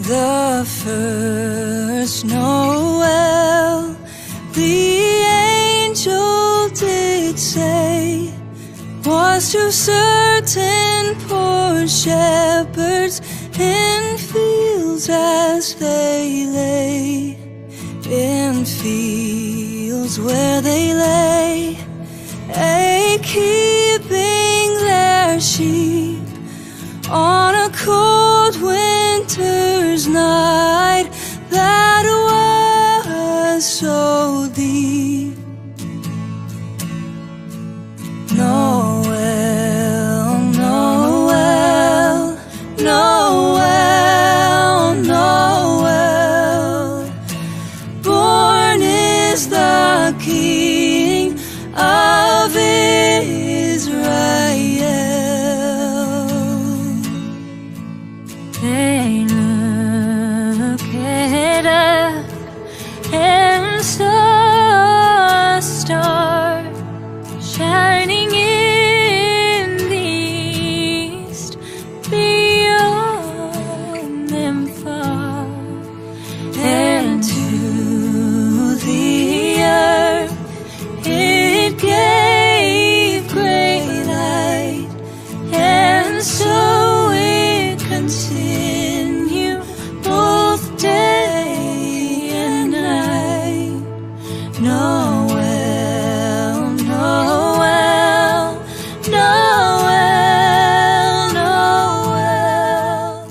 The first Noel, the angel did say, was to certain poor shepherds in fields as they lay, in fields where they lay, keeping their sheep on a cold winter's night that was so deep. Noel, Noel, Noel, Noel, born is the King of Israel. They looked up and saw a star shining in the east, beyond them far, and to the earth it gave great light, and so it continued both day and night. Noel, Noel, Noel, Noel.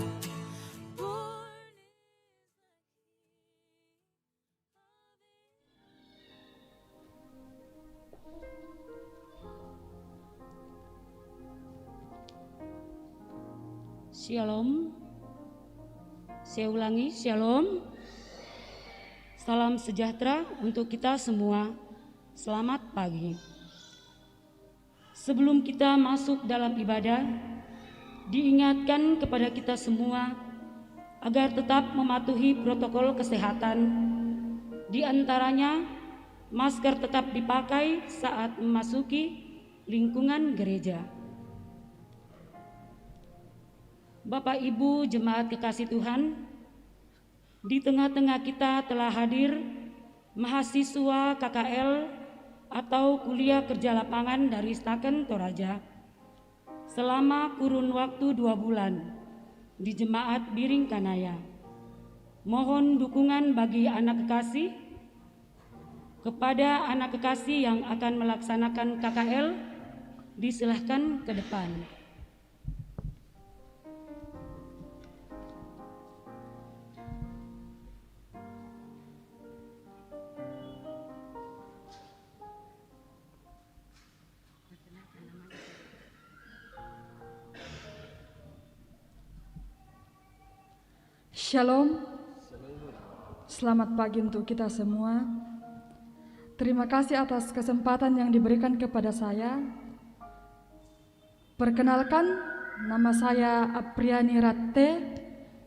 Shalom. Saya ulangi, shalom. Salam sejahtera untuk kita semua. Selamat pagi. Sebelum kita masuk dalam ibadah, diingatkan kepada kita semua agar tetap mematuhi protokol kesehatan. Di antaranya, masker tetap dipakai saat memasuki lingkungan gereja. Bapak Ibu jemaat kekasih Tuhan, di tengah-tengah kita telah hadir mahasiswa KKL atau kuliah kerja lapangan dari Staken Toraja selama kurun waktu 2 bulan di Jemaat Biring Kanaya. Mohon dukungan bagi anak kekasih. Kepada anak kekasih yang akan melaksanakan KKL, disilahkan ke depan. Shalom, selamat pagi untuk kita semua. Terima kasih atas kesempatan yang diberikan kepada saya. Perkenalkan, nama saya Apriani Ratte,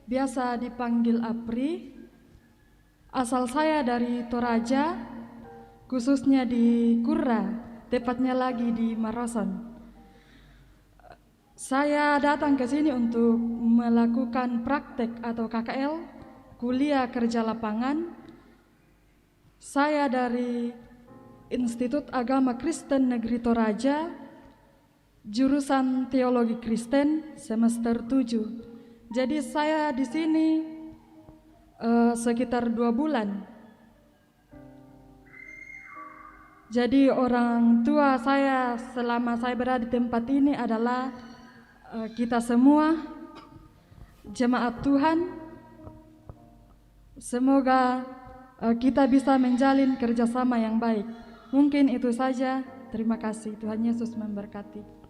biasa dipanggil Apri. Asal saya dari Toraja, khususnya di Kurra, tepatnya lagi di Marosan. Saya datang ke sini untuk melakukan praktek atau KKL, kuliah kerja lapangan. Saya dari Institut Agama Kristen Negeri Toraja, jurusan Teologi Kristen semester 7. Jadi saya di sini sekitar 2 bulan. Jadi orang tua saya selama saya berada di tempat ini adalah kita semua jemaat Tuhan. Semoga kita bisa menjalin kerjasama yang baik. Mungkin itu saja. Terima kasih. Tuhan Yesus memberkati.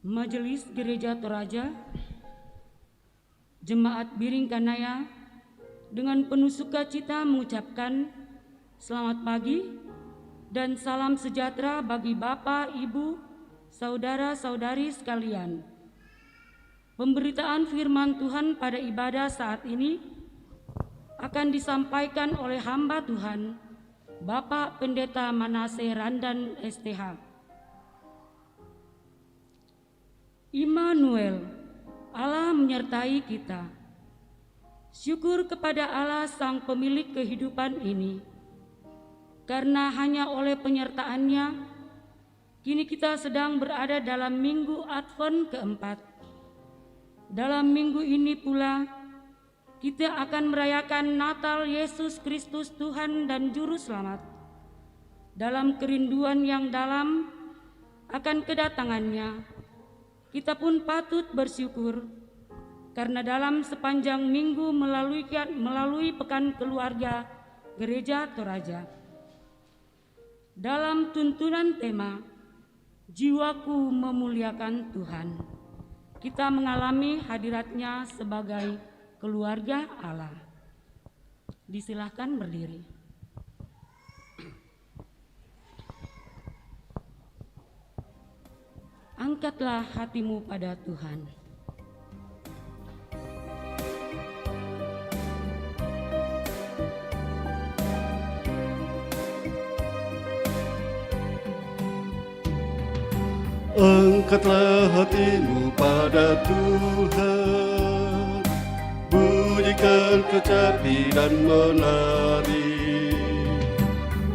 Majelis Gereja Toraja, Jemaat Biring Kanaya, dengan penuh sukacita mengucapkan selamat pagi dan salam sejahtera bagi Bapak, Ibu, saudara-saudari sekalian. Pemberitaan firman Tuhan pada ibadah saat ini akan disampaikan oleh hamba Tuhan, Bapak Pendeta Manase Randan STH. Immanuel, Allah menyertai kita. Syukur kepada Allah Sang Pemilik kehidupan ini, karena hanya oleh penyertaannya, kini kita sedang berada dalam minggu Advent keempat. Dalam minggu ini pula, kita akan merayakan Natal Yesus Kristus Tuhan dan Juru Selamat. Dalam kerinduan yang dalam akan kedatangannya, kita pun patut bersyukur, karena dalam sepanjang minggu melalui pekan keluarga Gereja Toraja, dalam tuntunan tema Jiwaku Memuliakan Tuhan, kita mengalami hadiratnya sebagai keluarga Allah. Disilahkan berdiri. Angkatlah hatimu pada Tuhan. Angkatlah hatimu pada Tuhan, bunyikan kecapi dan menari.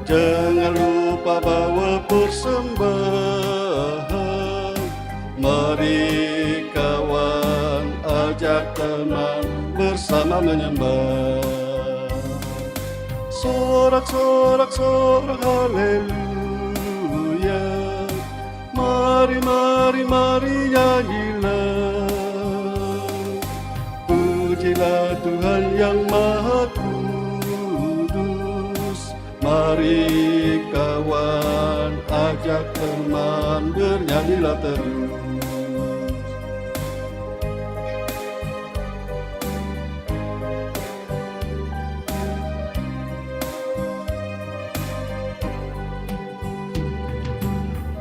Jangan lupa bawa persembahan. Mari kawan, ajak teman bersama menyembah. Sorak-sorak haleluya. Mari, mari, mari nyanyilah. Pujilah Tuhan yang Maha Kudus. Mari kawan, ajak teman bernyanyilah terus.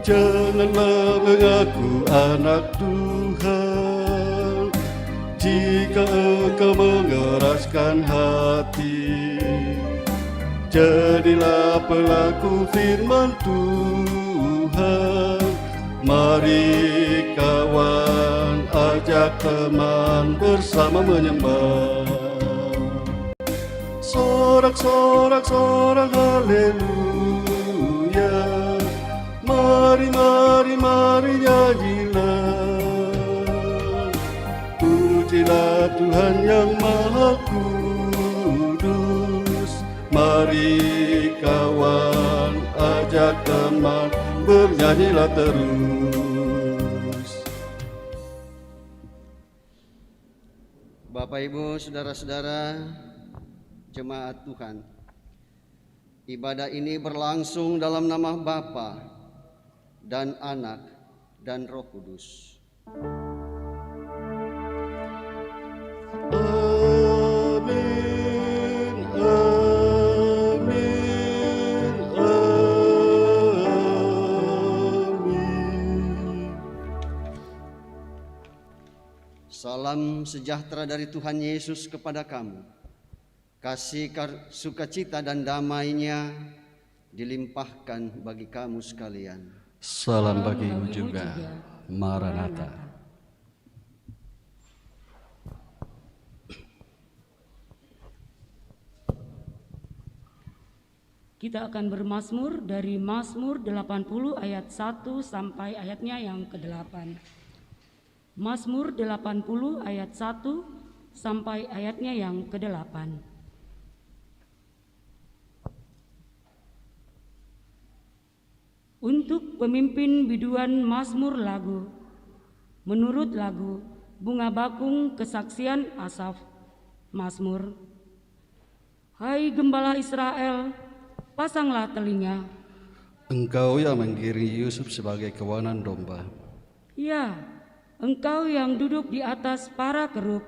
Janganlah mengaku anak Tuhan jika engkau mengeraskan hati. Jadilah pelaku firman Tuhan. Mari kawan, ajak teman bersama menyembah. Sorak-sorak haleluya. Mari, mari, mari nyanyilah. Pujilah Tuhan yang Maha Kudus. Mari kawan, ajak teman bernyanyilah terus. Bapak, Ibu, saudara-saudara, jemaat Tuhan, ibadah ini berlangsung dalam nama Bapa dan Anak dan Roh Kudus. Amin, amin, amin. Salam sejahtera dari Tuhan Yesus kepada kamu. Kasih sukacita dan damai-Nya dilimpahkan bagi kamu sekalian. Salam bagimu juga. Maranatha. Kita akan bermazmur dari Mazmur 80 ayat 1 sampai ayatnya yang ke-8. Mazmur 80 ayat 1 sampai ayatnya yang ke-8. Untuk pemimpin biduan Mazmur lagu, menurut lagu Bunga Bakung Kesaksian Asaf, Mazmur. Hai Gembala Israel, pasanglah telinga. Engkau yang menggiring Yusuf sebagai kawanan domba. Ya, engkau yang duduk di atas para kerub,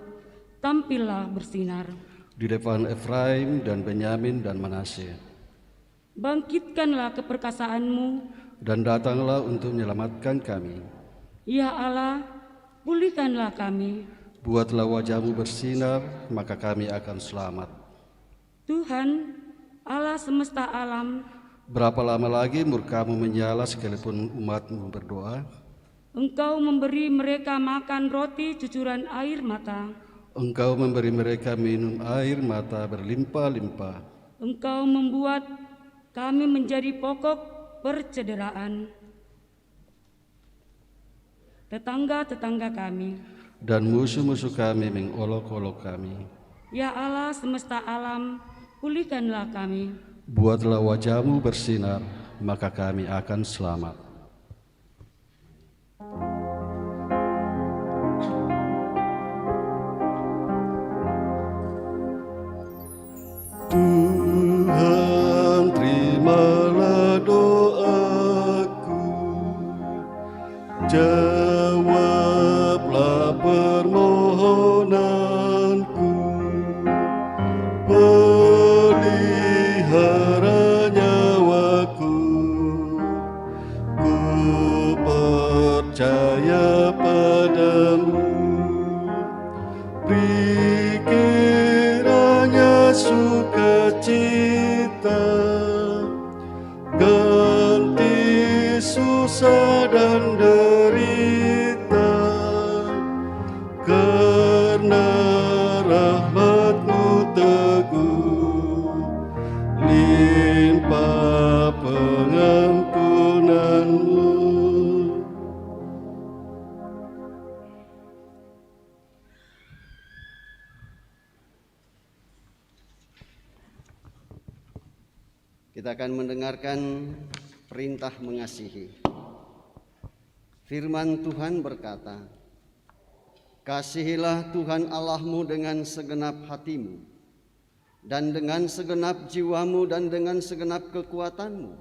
tampillah bersinar. Di depan Efraim dan Benyamin dan Manasye. Bangkitkanlah keperkasaanmu dan datanglah untuk menyelamatkan kami. Ya Allah, pulihkanlah kami. Buatlah wajah-Mu bersinar, maka kami akan selamat. Tuhan, Allah semesta alam, Berapa lama lagi murka-Mu menyala sekalipun umat-Mu berdoa? Engkau memberi mereka makan roti cucuran air mata. Engkau memberi mereka minum air mata berlimpah-limpah. Engkau membuat kami menjadi pokok percederaan. Tetangga-tetangga kami, Dan musuh-musuh kami mengolok-olok kami. ya Allah semesta alam, pulihkanlah kami. Buatlah wajah-Mu bersinar, maka kami akan selamat. Tuhan, terimalah doaku, jawablah permohonanku, pelihara nyawaku, ku percaya padamu. Beri kiranya sukacita, ganti susah dan derita, karena rahmat-Mu teguh, limpah pengampunan-Mu. Kita akan mendengarkan perintah mengasihi. Firman Tuhan berkata, "Kasihilah Tuhan Allahmu dengan segenap hatimu, dan dengan segenap jiwamu, dan dengan segenap kekuatanmu.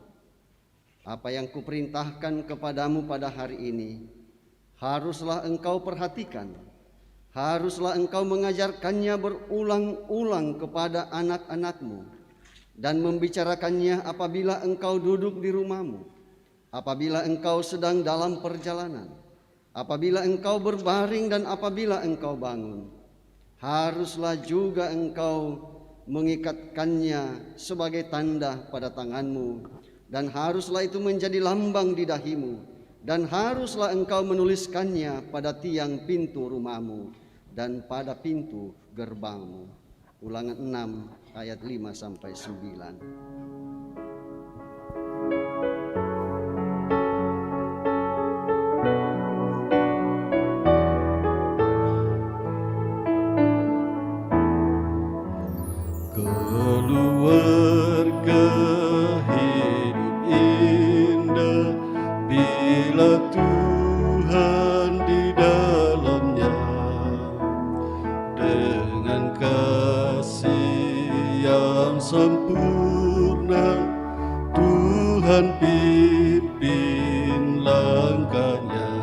Apa yang kuperintahkan kepadamu pada hari ini, haruslah engkau perhatikan, haruslah engkau mengajarkannya berulang-ulang kepada anak-anakmu, dan membicarakannya apabila engkau duduk di rumahmu, apabila engkau sedang dalam perjalanan, apabila engkau berbaring, dan apabila engkau bangun. Haruslah juga engkau mengikatkannya sebagai tanda pada tanganmu, dan haruslah itu menjadi lambang di dahimu, dan haruslah engkau menuliskannya pada tiang pintu rumahmu dan pada pintu gerbangmu." Ulangan 6 ayat 5 sampai 9. Keluarga hidup indah bila Tuhan di dalamnya, dengan kasih yang sempurna Tuhan pimpin langkahnya.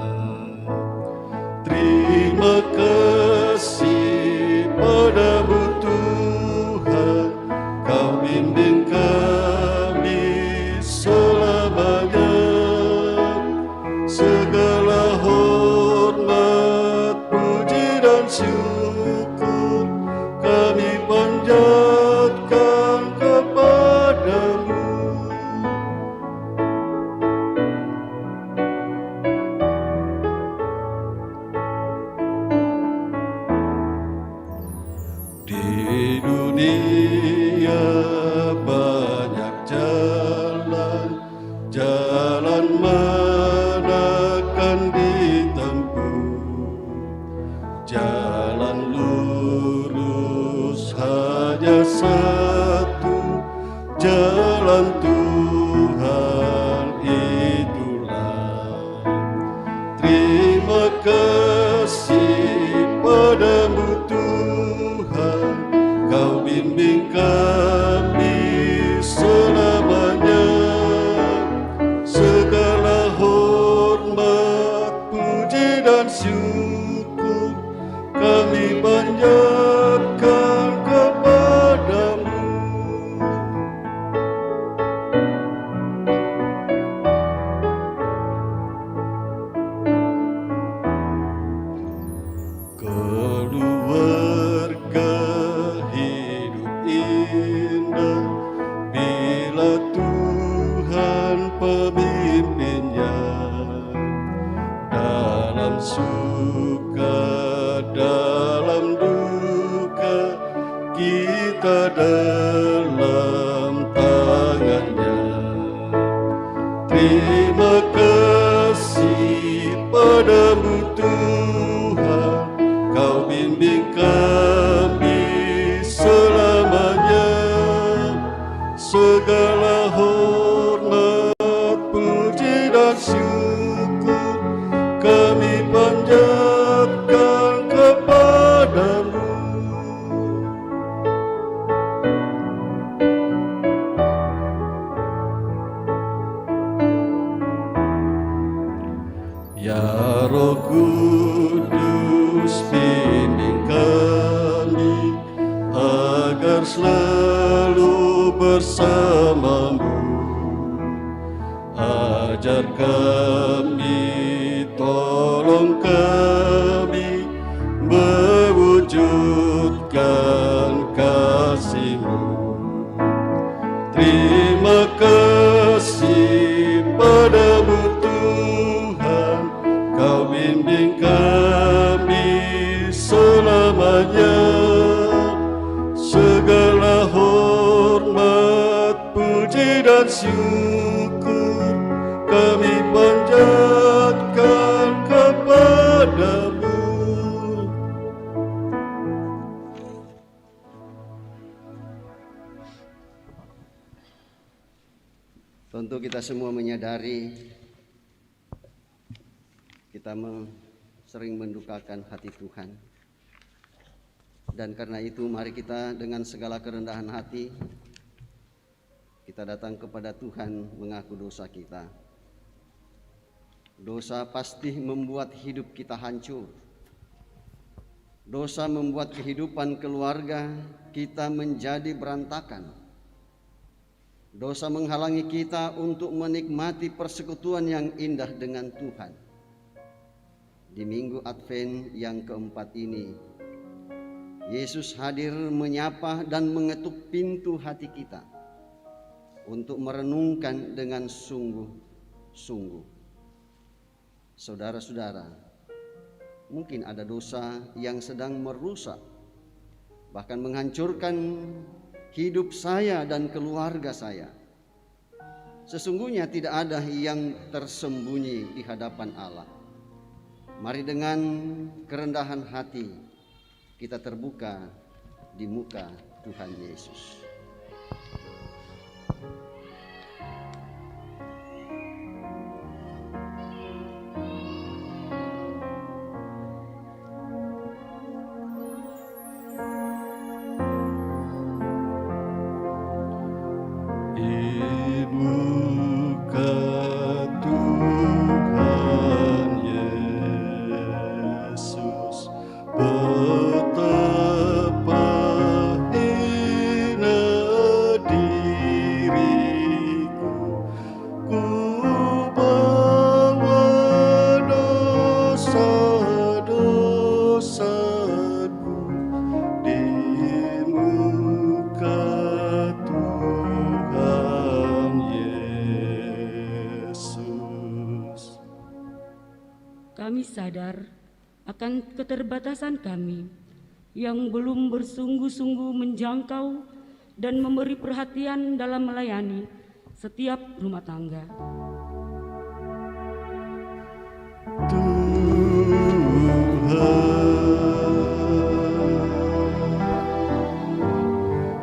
Terima kasih padamu Tuhan, Kau bimbing kami selamanya. Segala hormat, puji dan syukur kami panjatkan kepadamu. Di dunia banyak jalan, jalan manakan ditempuh? Jalan lurus hanya satu, jalan Tuhan itulah. Terima kasih padamu Tuhan, Kau bimbing kami selamanya. Segala hormat, puji dan syukur kami panjatkan kepadamu. kita dalam tangannya. Terima kasih padamu Tuhan, Kau bimbing kami selamanya. Segala hormat, puji dan syukur kami panjatkan kepadamu. Ya Roh Kudus, bimbing kami agar selalu bersamamu. Ajar kami, tolong kami mewujudkan kasih-Mu. Terima kasih padamu Tuhan, Kau bimbing kami selamanya. Segala hormat, puji dan syukur kami panjatkan kepadamu. Tentu kita semua menyadari kita sering mendukakan hati Tuhan. Dan karena itu mari kita dengan segala kerendahan hati kita datang kepada Tuhan mengaku dosa kita. Dosa pasti membuat hidup kita hancur. Dosa membuat kehidupan keluarga kita menjadi berantakan. Dosa menghalangi kita untuk menikmati persekutuan yang indah dengan Tuhan. Di minggu Advent yang keempat ini, Yesus hadir menyapa dan mengetuk pintu hati kita untuk merenungkan dengan sungguh-sungguh. Saudara-saudara, mungkin ada dosa yang sedang merusak, bahkan menghancurkan hidup saya dan keluarga saya. Sesungguhnya tidak ada yang tersembunyi di hadapan Allah. Mari dengan kerendahan hati kita terbuka di muka Tuhan Yesus. Kami sadar akan keterbatasan kami yang belum bersungguh-sungguh menjangkau dan memberi perhatian dalam melayani setiap rumah tangga.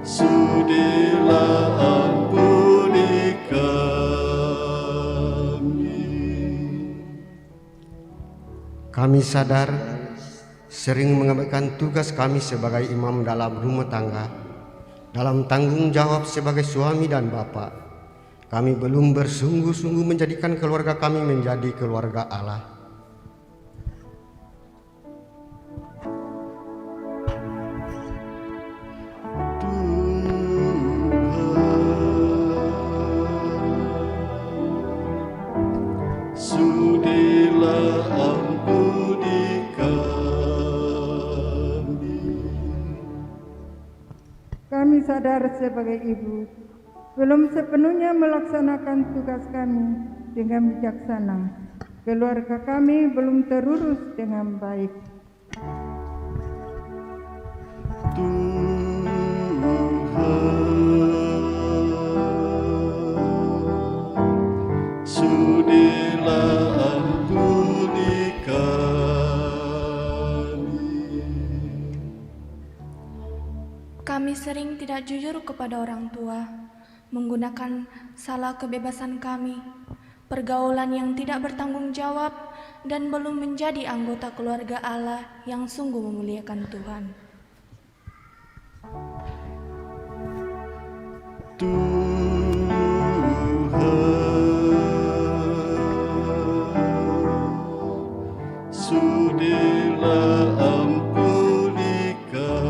Sudilah ampuni Kami sadar sering mengabaikan tugas kami sebagai imam dalam rumah tangga, dalam tanggung jawab sebagai suami dan bapa. Kami belum bersungguh-sungguh menjadikan keluarga kami menjadi keluarga Allah. Kami sadar sebagai ibu belum sepenuhnya melaksanakan tugas kami dengan bijaksana. Keluarga kami belum terurus dengan baik. Tuhan Kami sering tidak jujur kepada orang tua, menggunakan salah kebebasan kami, pergaulan yang tidak bertanggung jawab, dan belum menjadi anggota keluarga Allah yang sungguh memuliakan Tuhan. Sudilah ampuni kami.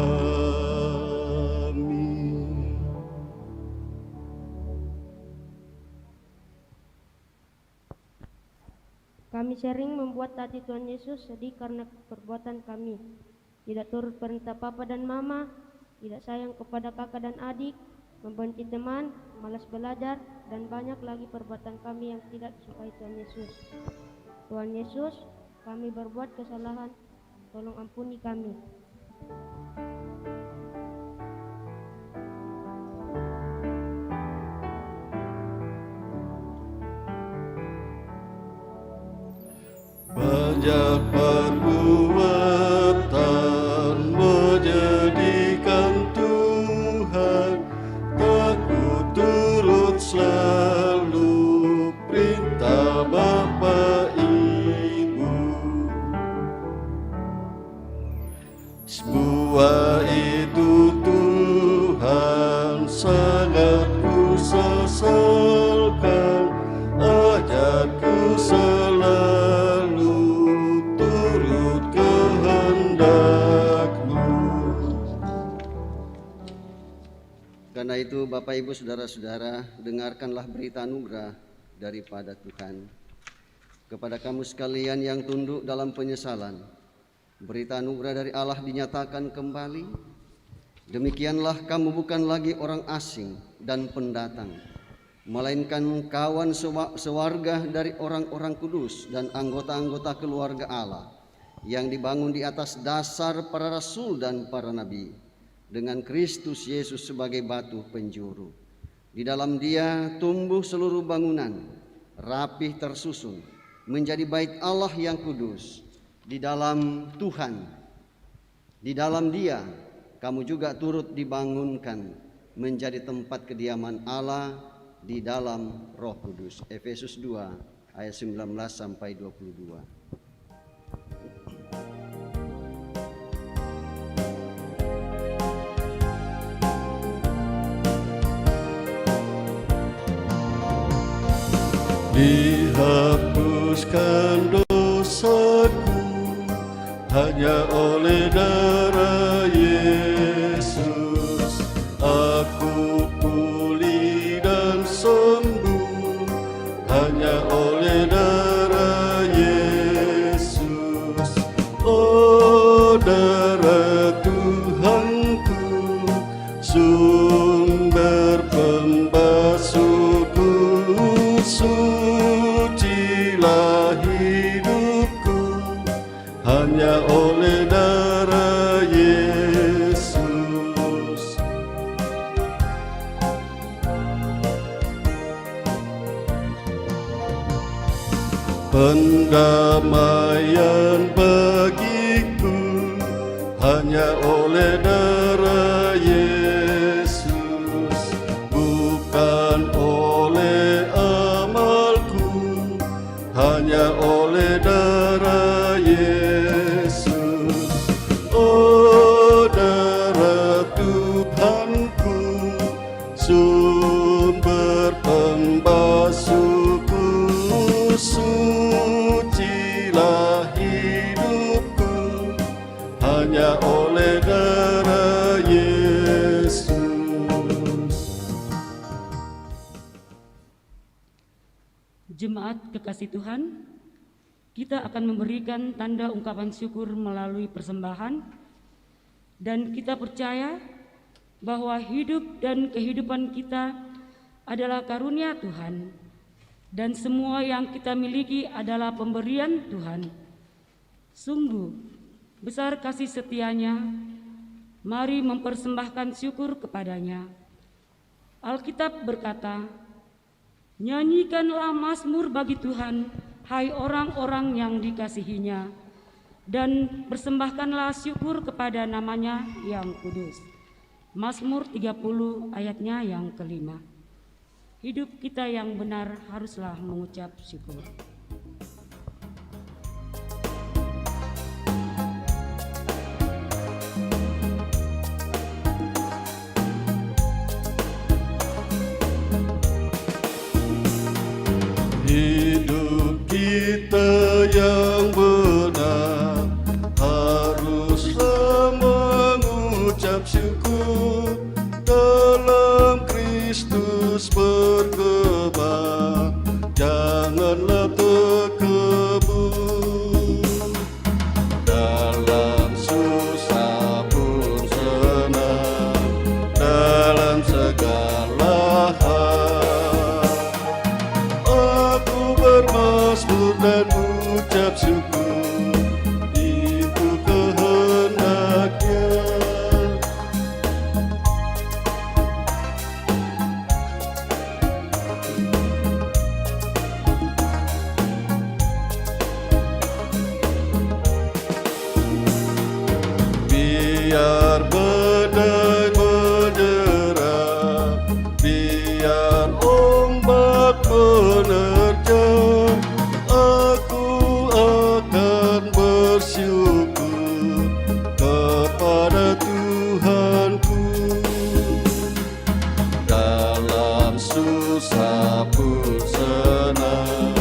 Kami sering membuat hati Tuhan Yesus sedih karena perbuatan kami. Tidak turut perintah papa dan mama, tidak sayang kepada kakak dan adik, membenci teman, malas belajar, dan banyak lagi perbuatan kami yang tidak disukai Tuhan Yesus. Tuhan Yesus, kami berbuat kesalahan, tolong ampuni kami. Banyak perbuatan menjadikan Tuhan takut turut selalu perintah Bapa Ibu. Semua itu Tuhan sangat ku sesalkan, ajarku selalu turut kehendak-Mu. Karena itu Bapak Ibu Saudara-saudara, dengarkanlah berita anugerah daripada Tuhan. Kepada kamu sekalian yang tunduk dalam penyesalan, berita anugerah dari Allah dinyatakan kembali. Demikianlah kamu bukan lagi orang asing dan pendatang, melainkan kawan sewarga dari orang-orang kudus dan anggota-anggota keluarga Allah yang dibangun di atas dasar para rasul dan para nabi, dengan Kristus Yesus sebagai batu penjuru. Di dalam Dia tumbuh seluruh bangunan, rapih tersusun, menjadi bait Allah yang kudus. Di dalam Tuhan, di dalam Dia, kamu juga turut dibangunkan menjadi tempat kediaman Allah di dalam Roh Kudus. Efesus 2 ayat 19 sampai 22. Dihapuskan dosaku hanya oleh darah Yesus. Aku pulih dan sembuh hanya oleh darah Yesus. Oh, darah Tuhanku, sumber pembasuhku, sucilah hidupku hanya oleh darah Yesus. Pendamaian bagiku hanya oleh darah Yesus, bukan oleh amalku, hanya oleh darah Yesus. Oh, darah Tuhanku, sumber pembasuhku, sucilah hidupku hanya oleh darah Yesus. Jemaat kekasih Tuhan, kita akan memberikan tanda ungkapan syukur melalui persembahan, dan kita percaya bahwa hidup dan kehidupan kita adalah karunia Tuhan, dan semua yang kita miliki adalah pemberian Tuhan. Sungguh besar kasih setianya, mari mempersembahkan syukur kepadanya. Alkitab berkata, nyanyikanlah mazmur bagi Tuhan, hai orang-orang yang dikasihinya, dan persembahkanlah syukur kepada namanya yang kudus. Mazmur 30 ayatnya yang kelima. Hidup kita yang benar haruslah mengucap syukur. Hidup kita yang benar haruslah mengucap syukur, dalam Kristus berkembang, janganlah terkebun. Dalam susah pun senang, dalam segala hal aku bermazmur dan ucap syukur, itu kehendaknya. Biar badai menyerang, biar ombak menerjang, aku akan bersyukur kepada Tuhanku. Dalam susah pun senang,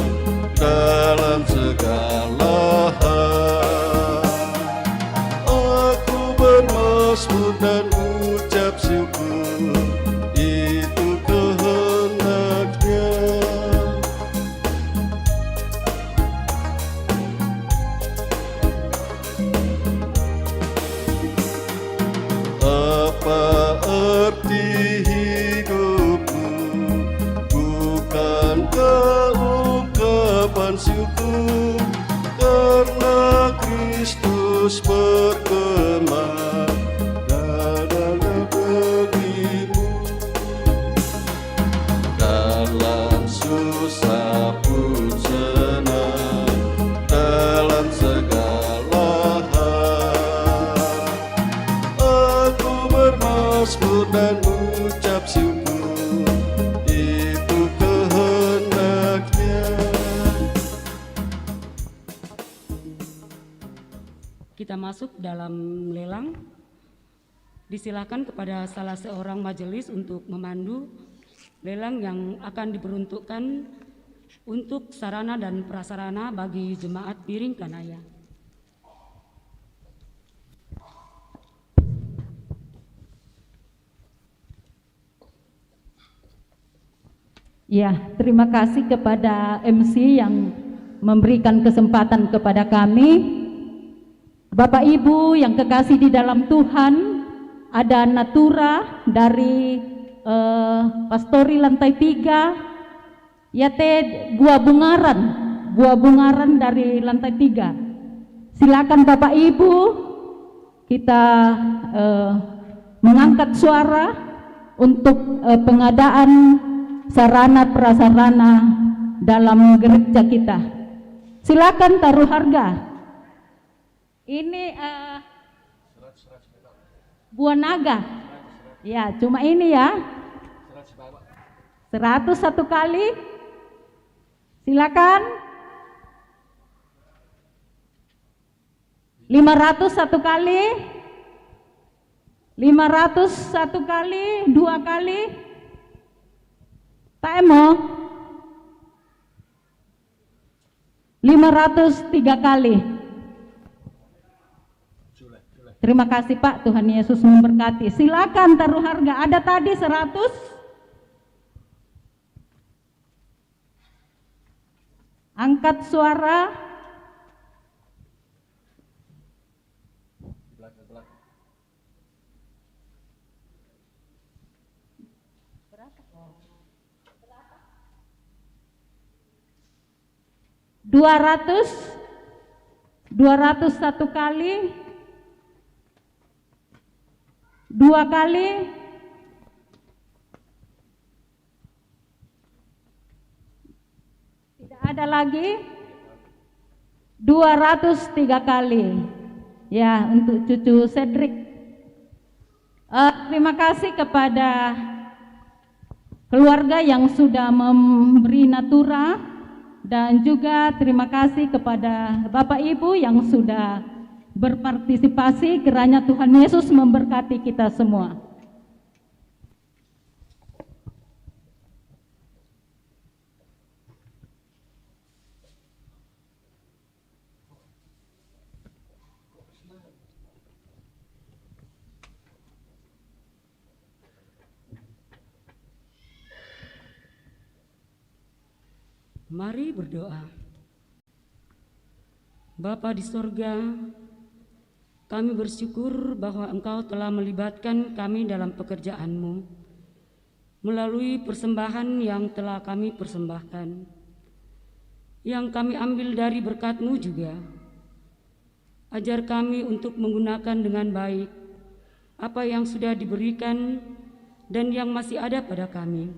dalam segala hal aku bermazmur dan ucap syukur, itu kehendaknya. Apa arti hidupku, bukankah ungkapan syukur, karena Kristus berkembang dalam negerimu. Dalam susah pun senang, dalam segala hal aku bermazmur dan ucap syukur, itu kehendaknya. Kita masuk dalam lelang. Disilakan kepada salah seorang majelis untuk memandu lelang yang akan diperuntukkan untuk sarana dan prasarana bagi jemaat Piring Kanaya. Ya, terima kasih kepada MC yang memberikan kesempatan kepada kami. Bapak Ibu yang kekasih di dalam Tuhan, ada Natura dari Pastori lantai 3, Yate buah bungaran dari lantai 3. Silakan Bapak Ibu, kita mengangkat suara untuk pengadaan sarana prasarana dalam gereja kita. Silakan taruh harga. Ini buah naga. Ya, cuma ini ya. 101 kali. Silakan. 501 kali. 501 kali, 2 kali. Taemo. 503 kali. Terima kasih Pak, Tuhan Yesus memberkati. Silakan taruh harga. Ada tadi 100. Angkat suara. Berapa? 201 kali. 2 kali. Tidak ada lagi. 203 kali. Ya, untuk cucu Cedric. Terima kasih kepada keluarga yang sudah memberi natura, dan juga terima kasih kepada Bapak Ibu yang sudah berpartisipasi. Kiranya Tuhan Yesus memberkati kita semua. Mari berdoa. Bapa di sorga, kami bersyukur bahwa Engkau telah melibatkan kami dalam pekerjaan-Mu melalui persembahan yang telah kami persembahkan, yang kami ambil dari berkat-Mu juga. Ajar kami untuk menggunakan dengan baik apa yang sudah diberikan dan yang masih ada pada kami.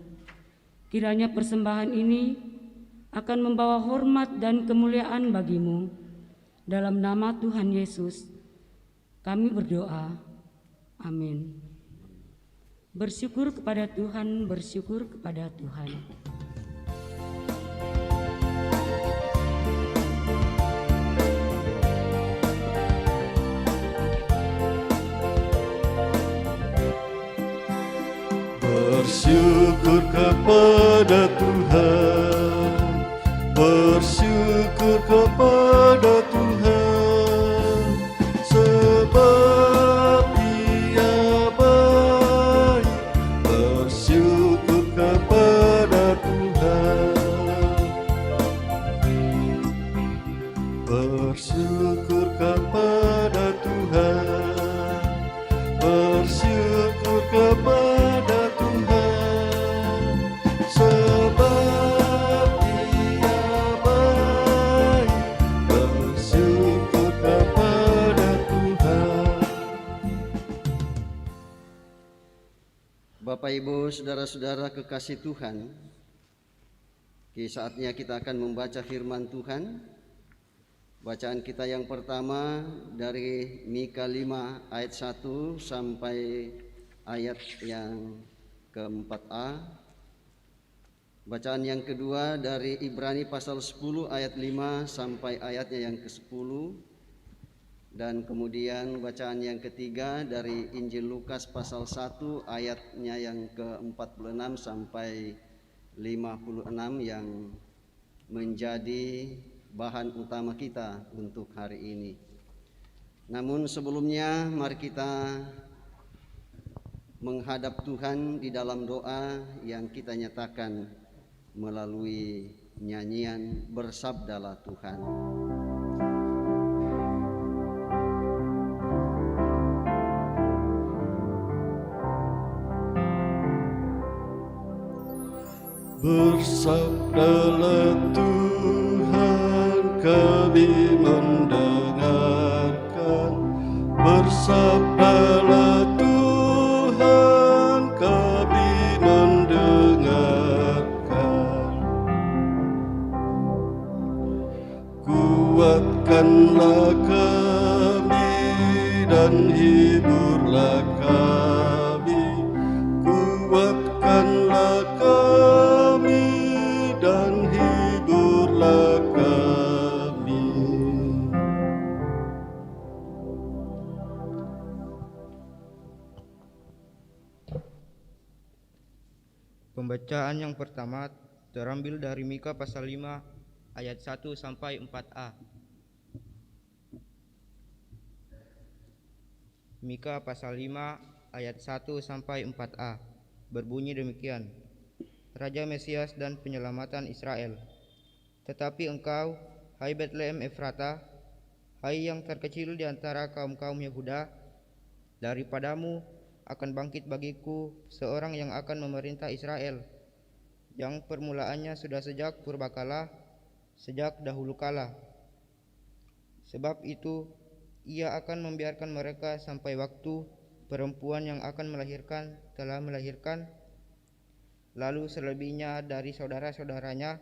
Kiranya persembahan ini akan membawa hormat dan kemuliaan bagi-Mu. Dalam nama Tuhan Yesus, kami berdoa. Amin. Bersyukur kepada Tuhan, bersyukur kepada Tuhan. Bersyukur kepada Tuhan, bersyukur kepada Tuhan, sebab Dia baik. Bersyukur kepada Tuhan, bersyukur kepada Tuhan, bersyukur kepada Tuhan, sebab Dia baik. Bersyukur kepada Tuhan. Bapak, Ibu, saudara-saudara kekasih Tuhan, saatnya kita akan membaca firman Tuhan. Bacaan kita yang pertama dari Mika 5 ayat 1 sampai ayat yang ke-4a. Bacaan yang kedua dari Ibrani pasal 10 ayat 5 sampai ayatnya yang ke-10. Dan kemudian bacaan yang ketiga dari Injil Lukas pasal 1 ayatnya yang ke-46 sampai 56 yang menjadi bahan utama kita untuk hari ini. Namun sebelumnya mari kita menghadap Tuhan di dalam doa yang kita nyatakan melalui nyanyian Bersabdalah Tuhan. Bersabdalah Tuhan, kami mendengarkan. Bersabdalah Tuhan, kami mendengarkan. Kuatkanlah kami dan hiburlah kami. Kuatkanlah kami dan hiburlah kami. Pembacaan yang pertama terambil dari Mika pasal 5 ayat 1 sampai 4a. Mika pasal 5 ayat 1 sampai 4a berbunyi demikian. Raja Mesias dan penyelamatan Israel. Tetapi engkau, hai Betlehem Efrata, hai yang terkecil di antara kaum-kaum Yehuda, daripadamu akan bangkit bagiku seorang yang akan memerintah Israel, yang permulaannya sudah sejak purbakala, sejak dahulu kala. Sebab itu ia akan membiarkan mereka sampai waktu perempuan yang akan melahirkan telah melahirkan, lalu selebihnya dari saudara-saudaranya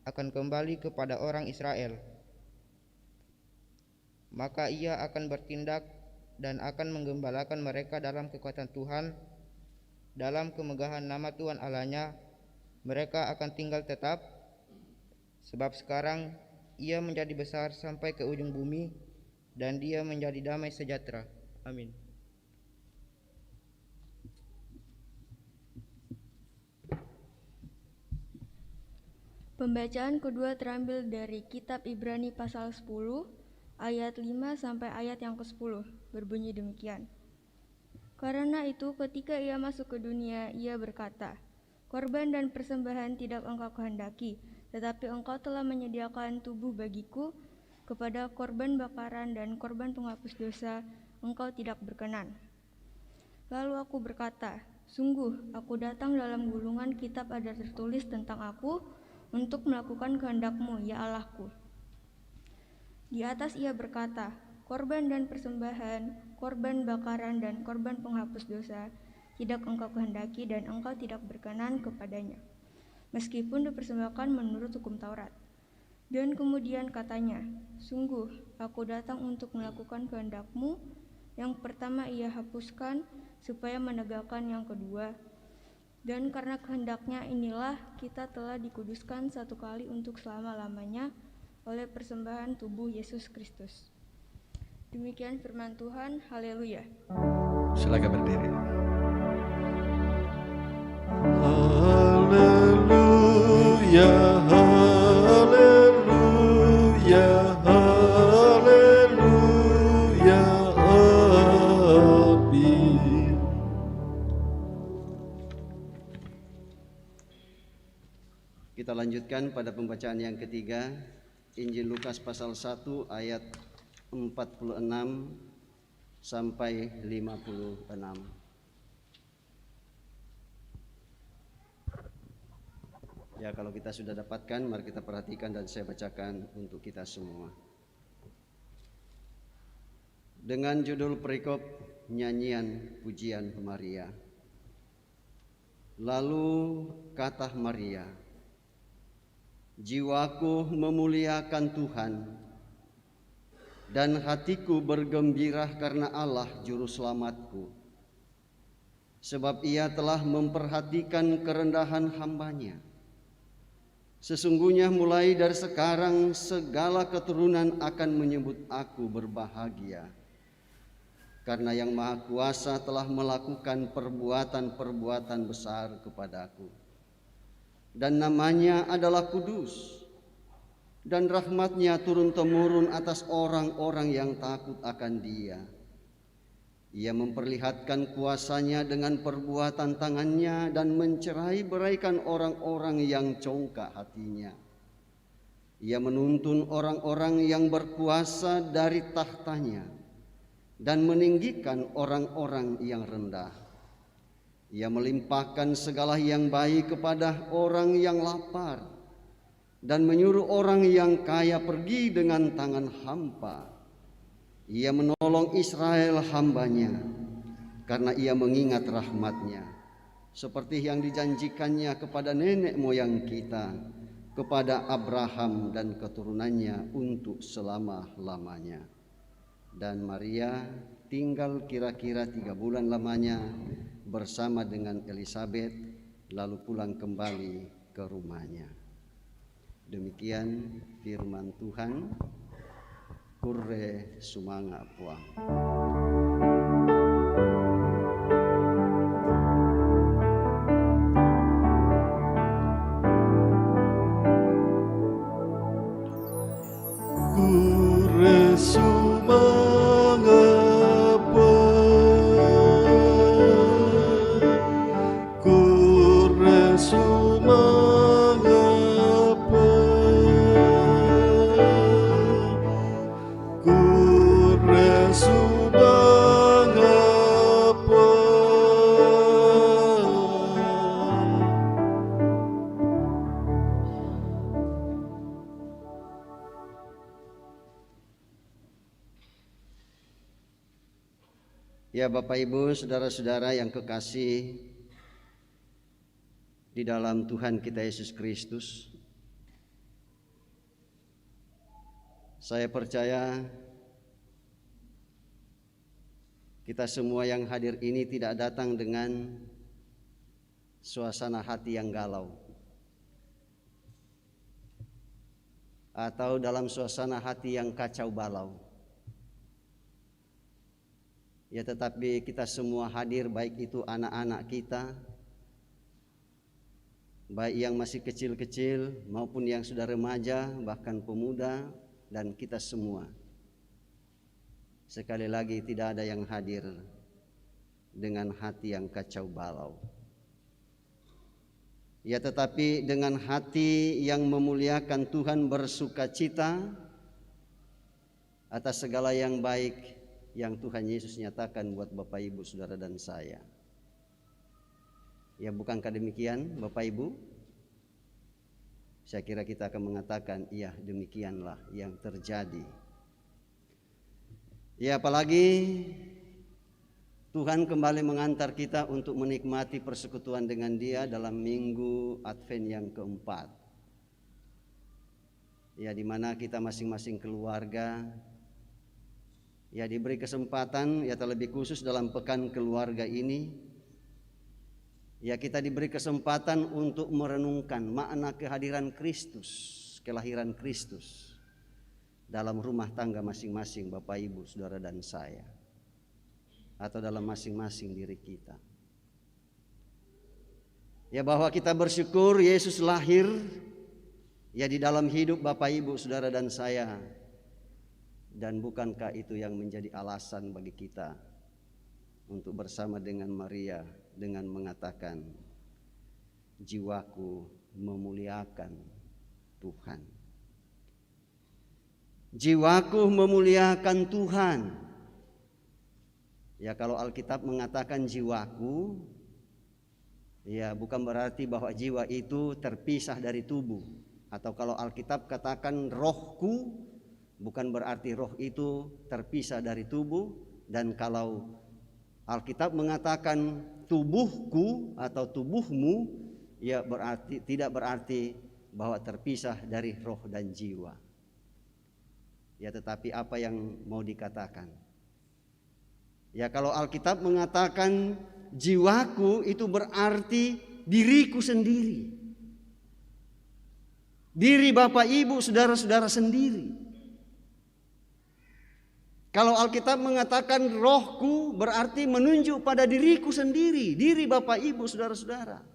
akan kembali kepada orang Israel. Maka ia akan bertindak dan akan menggembalakan mereka dalam kekuatan Tuhan. Dalam kemegahan nama Tuhan Allahnya, mereka akan tinggal tetap, sebab sekarang Ia menjadi besar sampai ke ujung bumi, dan Dia menjadi damai sejahtera. Amin. Pembacaan kedua terambil dari kitab Ibrani pasal 10 ayat 5 sampai ayat yang ke-10, berbunyi demikian. Karena itu ketika Ia masuk ke dunia, Ia berkata, "Korban dan persembahan tidak Engkau kehendaki, tetapi Engkau telah menyediakan tubuh bagiku, kepada korban bakaran dan korban penghapus dosa Engkau tidak berkenan." Lalu aku berkata, "Sungguh, aku datang dalam gulungan kitab ada tertulis tentang aku, untuk melakukan kehendak-Mu, ya Allah-Ku." Di atas Ia berkata, "Korban dan persembahan, korban bakaran dan korban penghapus dosa tidak Engkau kehendaki dan Engkau tidak berkenan kepadanya, meskipun dipersembahkan menurut hukum Taurat." Dan kemudian katanya, "Sungguh, aku datang untuk melakukan kehendak-Mu." Yang pertama Ia hapuskan supaya menegakkan yang kedua. Dan karena kehendaknya inilah kita telah dikuduskan satu kali untuk selama-lamanya oleh persembahan tubuh Yesus Kristus. Demikian firman Tuhan. Haleluya. Silakan berdiri. Haleluya, haleluya, haleluya, amin. Kita lanjutkan pada pembacaan yang ketiga, Injil Lukas pasal 1 ayat 46 sampai 56. Ya, kalau kita sudah dapatkan, mari kita perhatikan dan saya bacakan untuk kita semua. Dengan judul perikop nyanyian pujian Maria. Lalu kata Maria, "Jiwaku memuliakan Tuhan, dan hatiku bergembira karena Allah Juru Selamatku. Sebab Ia telah memperhatikan kerendahan hamba-Nya. Sesungguhnya mulai dari sekarang segala keturunan akan menyebut aku berbahagia, karena Yang Maha Kuasa telah melakukan perbuatan-perbuatan besar kepadaku. Dan namanya adalah kudus, dan rahmat-Nya turun-temurun atas orang-orang yang takut akan Dia. Ia memperlihatkan kuasa-Nya dengan perbuatan tangan-Nya dan mencerai-beraikan orang-orang yang congkak hatinya. Ia menuntun orang-orang yang berkuasa dari tahtanya dan meninggikan orang-orang yang rendah. Ia melimpahkan segala yang baik kepada orang yang lapar dan menyuruh orang yang kaya pergi dengan tangan hampa. Ia menolong Israel hamba-Nya karena Ia mengingat rahmat-Nya, seperti yang dijanjikannya kepada nenek moyang kita, kepada Abraham dan keturunannya untuk selama-lamanya." Dan Maria tinggal kira-kira 3 bulan lamanya bersama dengan Elisabet, lalu pulang kembali ke rumahnya. Demikian firman Tuhan. Kurre sumanga puang. Kurre sumanga Ya, Bapak Ibu, saudara-saudara yang kekasih di dalam Tuhan kita Yesus Kristus, saya percaya kita semua yang hadir ini tidak datang dengan suasana hati yang galau atau dalam suasana hati yang kacau balau. Ya, tetapi kita semua hadir, baik itu anak-anak kita, baik yang masih kecil-kecil maupun yang sudah remaja, bahkan pemuda, dan kita semua. Sekali lagi, tidak ada yang hadir dengan hati yang kacau balau. Ya, tetapi dengan hati yang memuliakan Tuhan, bersukacita atas segala yang baik yang Tuhan Yesus nyatakan buat Bapak Ibu, Saudara dan saya. Ya, bukankah demikian Bapak Ibu? Saya kira kita akan mengatakan, iya, demikianlah yang terjadi. Ya, apalagi Tuhan kembali mengantar kita untuk menikmati persekutuan dengan Dia dalam minggu Advent yang keempat. Ya, di mana kita masing-masing keluarga ya diberi kesempatan, ya terlebih khusus dalam pekan keluarga ini, ya kita diberi kesempatan untuk merenungkan makna kehadiran Kristus, kelahiran Kristus dalam rumah tangga masing-masing Bapak Ibu, Saudara dan saya, atau dalam masing-masing diri kita. Ya, bahwa kita bersyukur Yesus lahir ya di dalam hidup Bapak Ibu, Saudara dan saya. Dan bukankah itu yang menjadi alasan bagi kita untuk bersama dengan Maria dengan mengatakan, jiwaku memuliakan Tuhan. Jiwaku memuliakan Tuhan. Ya, kalau Alkitab mengatakan jiwaku, ya bukan berarti bahwa jiwa itu terpisah dari tubuh. Atau kalau Alkitab katakan rohku, bukan berarti roh itu terpisah dari tubuh. Dan kalau Alkitab mengatakan tubuhku atau tubuhmu, ya berarti tidak berarti bahwa terpisah dari roh dan jiwa. Ya, tetapi apa yang mau dikatakan? Ya, kalau Alkitab mengatakan jiwaku, itu berarti diriku sendiri. Diri Bapak Ibu, saudara-saudara sendiri. Kalau Alkitab mengatakan rohku, berarti menunjuk pada diriku sendiri, diri Bapak Ibu, saudara-saudara.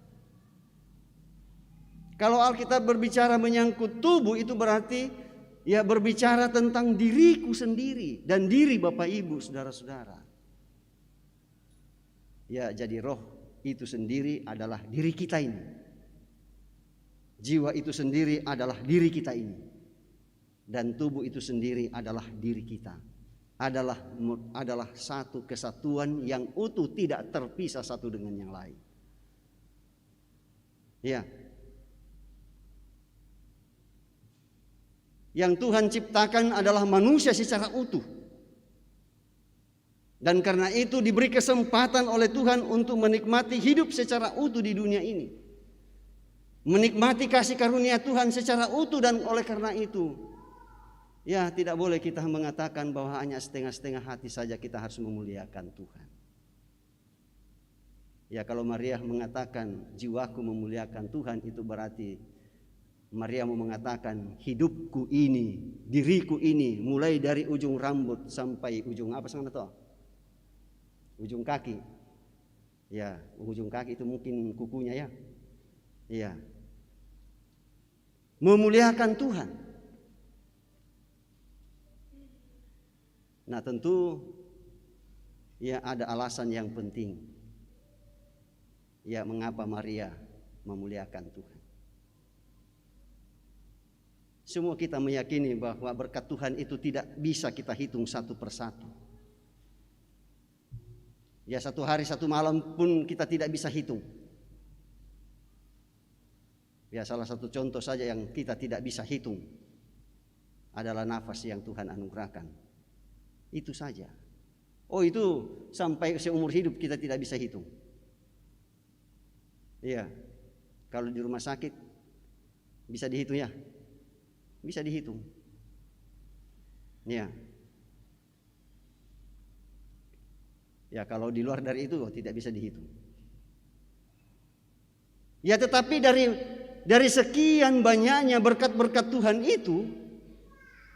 Kalau Alkitab berbicara menyangkut tubuh, itu berarti ya berbicara tentang diriku sendiri dan diri Bapak Ibu, saudara-saudara. Ya, jadi roh itu sendiri adalah diri kita ini. Jiwa itu sendiri adalah diri kita ini. Dan tubuh itu sendiri adalah diri kita. Adalah satu kesatuan yang utuh, tidak terpisah satu dengan yang lain. Ya. Yang Tuhan ciptakan adalah manusia secara utuh. Dan karena itu diberi kesempatan oleh Tuhan untuk menikmati hidup secara utuh di dunia ini. Menikmati kasih karunia Tuhan secara utuh, dan oleh karena itu ya tidak boleh kita mengatakan bahwa hanya setengah-setengah hati saja kita harus memuliakan Tuhan. Ya, kalau Maria mengatakan jiwaku memuliakan Tuhan, itu berarti Maria mau mengatakan hidupku ini, diriku ini, mulai dari ujung rambut sampai ujung apa sana toh? Ujung kaki. Ya, ujung kaki itu mungkin kukunya ya. Iya. Memuliakan Tuhan. Nah, tentu ya ada alasan yang penting. Ya, mengapa Maria memuliakan Tuhan? Semua kita meyakini bahwa berkat Tuhan itu tidak bisa kita hitung satu persatu. Ya, satu hari satu malam pun kita tidak bisa hitung. Ya, salah satu contoh saja yang kita tidak bisa hitung adalah nafas yang Tuhan anugerahkan. Itu saja. Oh, itu sampai seumur hidup kita tidak bisa hitung. Iya. Kalau di rumah sakit bisa dihitung ya? Bisa dihitung. Ya. Ya kalau di luar dari itu tidak bisa dihitung. Ya tetapi dari sekian banyaknya berkat-berkat Tuhan itu,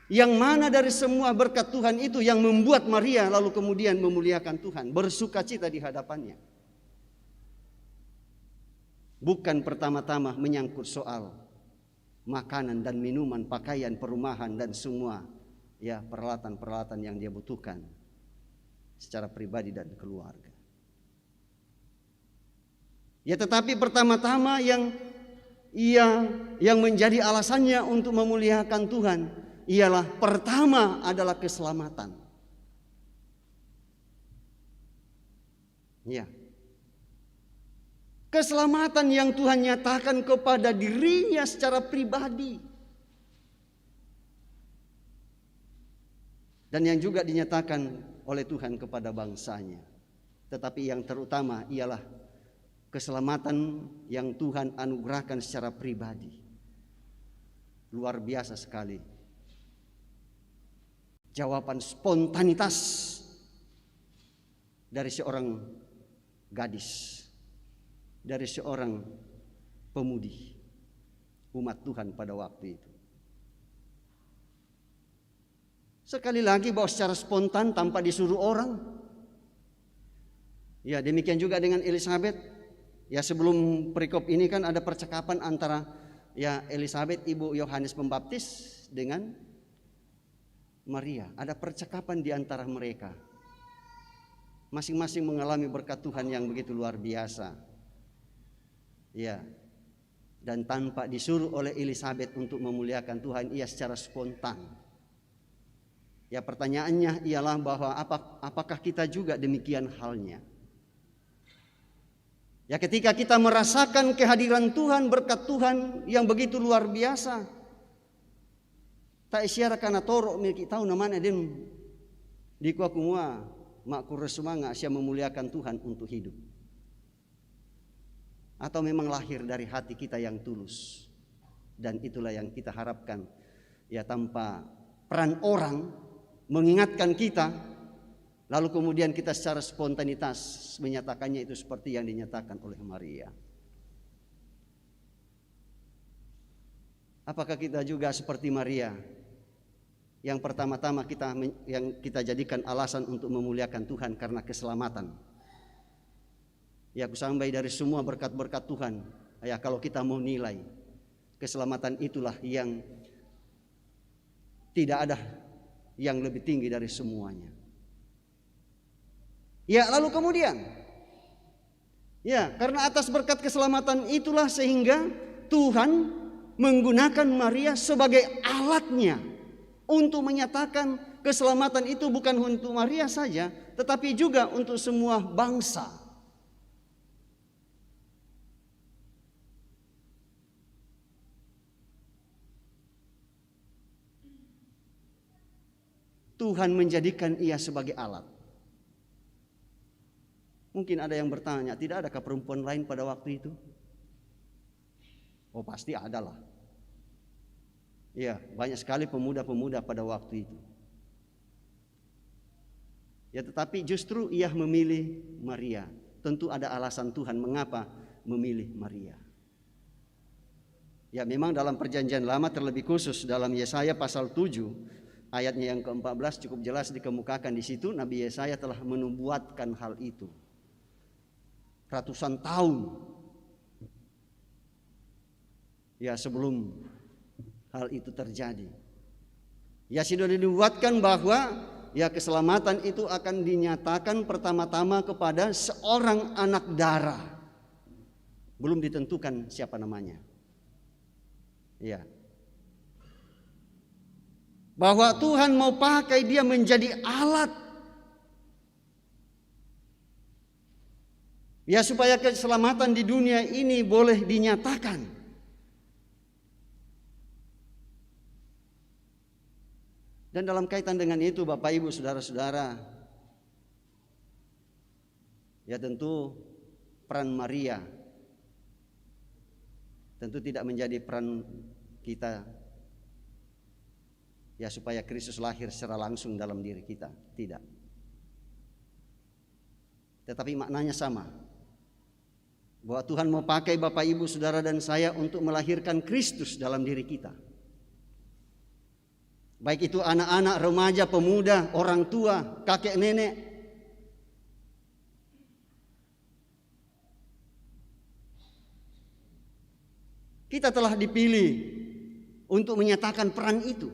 yang mana dari semua berkat Tuhan itu yang membuat Maria lalu kemudian memuliakan Tuhan, bersukacita di hadapannya. Bukan pertama-tama menyangkut soal makanan dan minuman, pakaian, perumahan dan semua ya peralatan-peralatan yang dia butuhkan secara pribadi dan keluarga. Ya tetapi pertama-tama yang menjadi alasannya untuk memuliakan Tuhan ialah pertama adalah keselamatan. Ya. Keselamatan yang Tuhan nyatakan kepada dirinya secara pribadi. Dan yang juga dinyatakan oleh Tuhan kepada bangsanya. Tetapi yang terutama ialah keselamatan yang Tuhan anugerahkan secara pribadi. Luar biasa sekali. Jawaban spontanitas dari seorang gadis, dari seorang pemudi umat Tuhan pada waktu itu. Sekali lagi bahwa secara spontan tanpa disuruh orang. Ya demikian juga dengan Elizabeth. Ya sebelum perikop ini kan ada percakapan antara ya Elizabeth ibu Yohanes Pembaptis dengan Maria. Ada percakapan di antara mereka. Masing-masing mengalami berkat Tuhan yang begitu luar biasa. Ya. Dan tanpa disuruh oleh Elizabeth untuk memuliakan Tuhan, ia secara spontan. Ya pertanyaannya ialah bahwa apakah kita juga demikian halnya? Ya ketika kita merasakan kehadiran Tuhan, berkat Tuhan yang begitu luar biasa, tak isyara karena torok miliki tahu namanya din di kuah kumua makku resumanga sia memuliakan Tuhan untuk hidup. Atau memang lahir dari hati kita yang tulus. Dan itulah yang kita harapkan. Ya tanpa peran orang mengingatkan kita, lalu kemudian kita secara spontanitas menyatakannya itu seperti yang dinyatakan oleh Maria. Apakah kita juga seperti Maria? Yang pertama-tama yang kita jadikan alasan untuk memuliakan Tuhan karena keselamatan. Ya aku sampai dari semua berkat-berkat Tuhan. Ya kalau kita mau nilai, keselamatan itulah yang tidak ada yang lebih tinggi dari semuanya. Ya lalu kemudian, ya karena atas berkat keselamatan itulah sehingga Tuhan menggunakan Maria sebagai alatnya untuk menyatakan keselamatan itu bukan untuk Maria saja, tetapi juga untuk semua bangsa. Tuhan menjadikan ia sebagai alat. Mungkin ada yang bertanya, tidak adakah perempuan lain pada waktu itu? Oh pasti ada lah. Ya banyak sekali pemuda-pemuda pada waktu itu. Ya tetapi justru ia memilih Maria. Tentu ada alasan Tuhan mengapa memilih Maria. Ya memang dalam perjanjian lama terlebih khusus dalam Yesaya pasal 7 ayatnya yang ke-14 cukup jelas dikemukakan di situ. Nabi Yesaya telah menubuatkan hal itu ratusan tahun ya sebelum hal itu terjadi. Ya sudah dinubuatkan bahwa ya keselamatan itu akan dinyatakan pertama-tama kepada seorang anak darah. Belum ditentukan siapa namanya. Ya. Bahwa Tuhan mau pakai dia menjadi alat. Ya supaya keselamatan di dunia ini boleh dinyatakan. Dan dalam kaitan dengan itu Bapak Ibu Saudara-saudara, ya tentu peran Maria tentu tidak menjadi peran kita. Ya supaya Kristus lahir secara langsung dalam diri kita, tidak. tetapi maknanya sama. Bahwa Tuhan mau pakai Bapak, Ibu, Saudara dan saya untuk melahirkan Kristus dalam diri kita. Baik itu anak-anak, remaja, pemuda, orang tua, kakek nenek. Kita telah dipilih untuk menyatakan peran itu.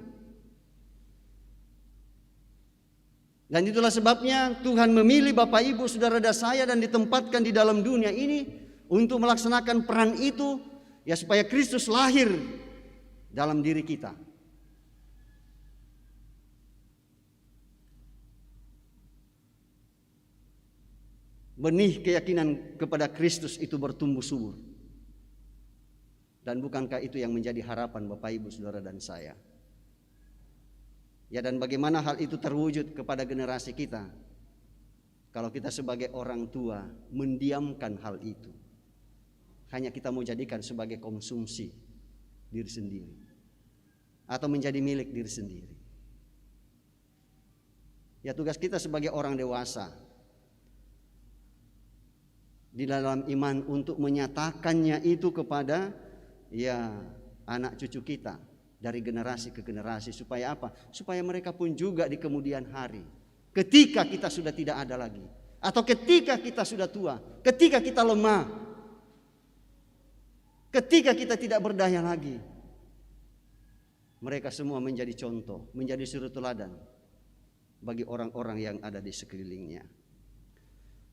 Dan itulah sebabnya Tuhan memilih Bapak, Ibu, Saudara dan saya dan ditempatkan di dalam dunia ini untuk melaksanakan peran itu, ya, supaya Kristus lahir dalam diri kita. Benih keyakinan kepada Kristus itu bertumbuh subur. Dan bukankah itu yang menjadi harapan Bapak, Ibu, Saudara dan saya? Ya, dan bagaimana hal itu terwujud kepada generasi kita? Kalau kita sebagai orang tua mendiamkan hal itu, hanya kita mau jadikan sebagai konsumsi diri sendiri atau menjadi milik diri sendiri. Ya, tugas kita sebagai orang dewasa di dalam iman untuk menyatakannya itu kepada, ya, anak cucu kita dari generasi ke generasi. Supaya apa? Supaya mereka pun juga di kemudian hari, ketika kita sudah tidak ada lagi, atau ketika kita sudah tua, ketika kita lemah, ketika kita tidak berdaya lagi, mereka semua menjadi contoh, menjadi suri teladan bagi orang-orang yang ada di sekelilingnya.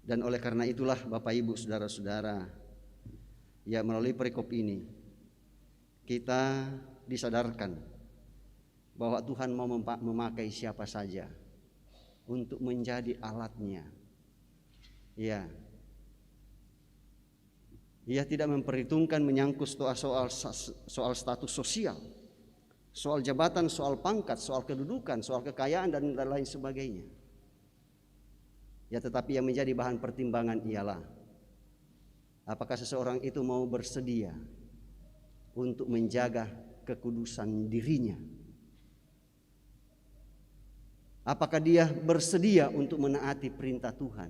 Dan oleh karena itulah Bapak, Ibu, Saudara-saudara, ya, melalui perikop ini kita disadarkan bahwa Tuhan mau memakai siapa saja untuk menjadi alatnya. Ya, Ia tidak memperhitungkan menyangkut soal status sosial, soal jabatan, soal pangkat, soal kedudukan, soal kekayaan dan lain sebagainya. Ya, tetapi yang menjadi bahan pertimbangan ialah apakah seseorang itu mau bersedia untuk menjaga kekudusan dirinya. Apakah dia bersedia untuk menaati perintah Tuhan?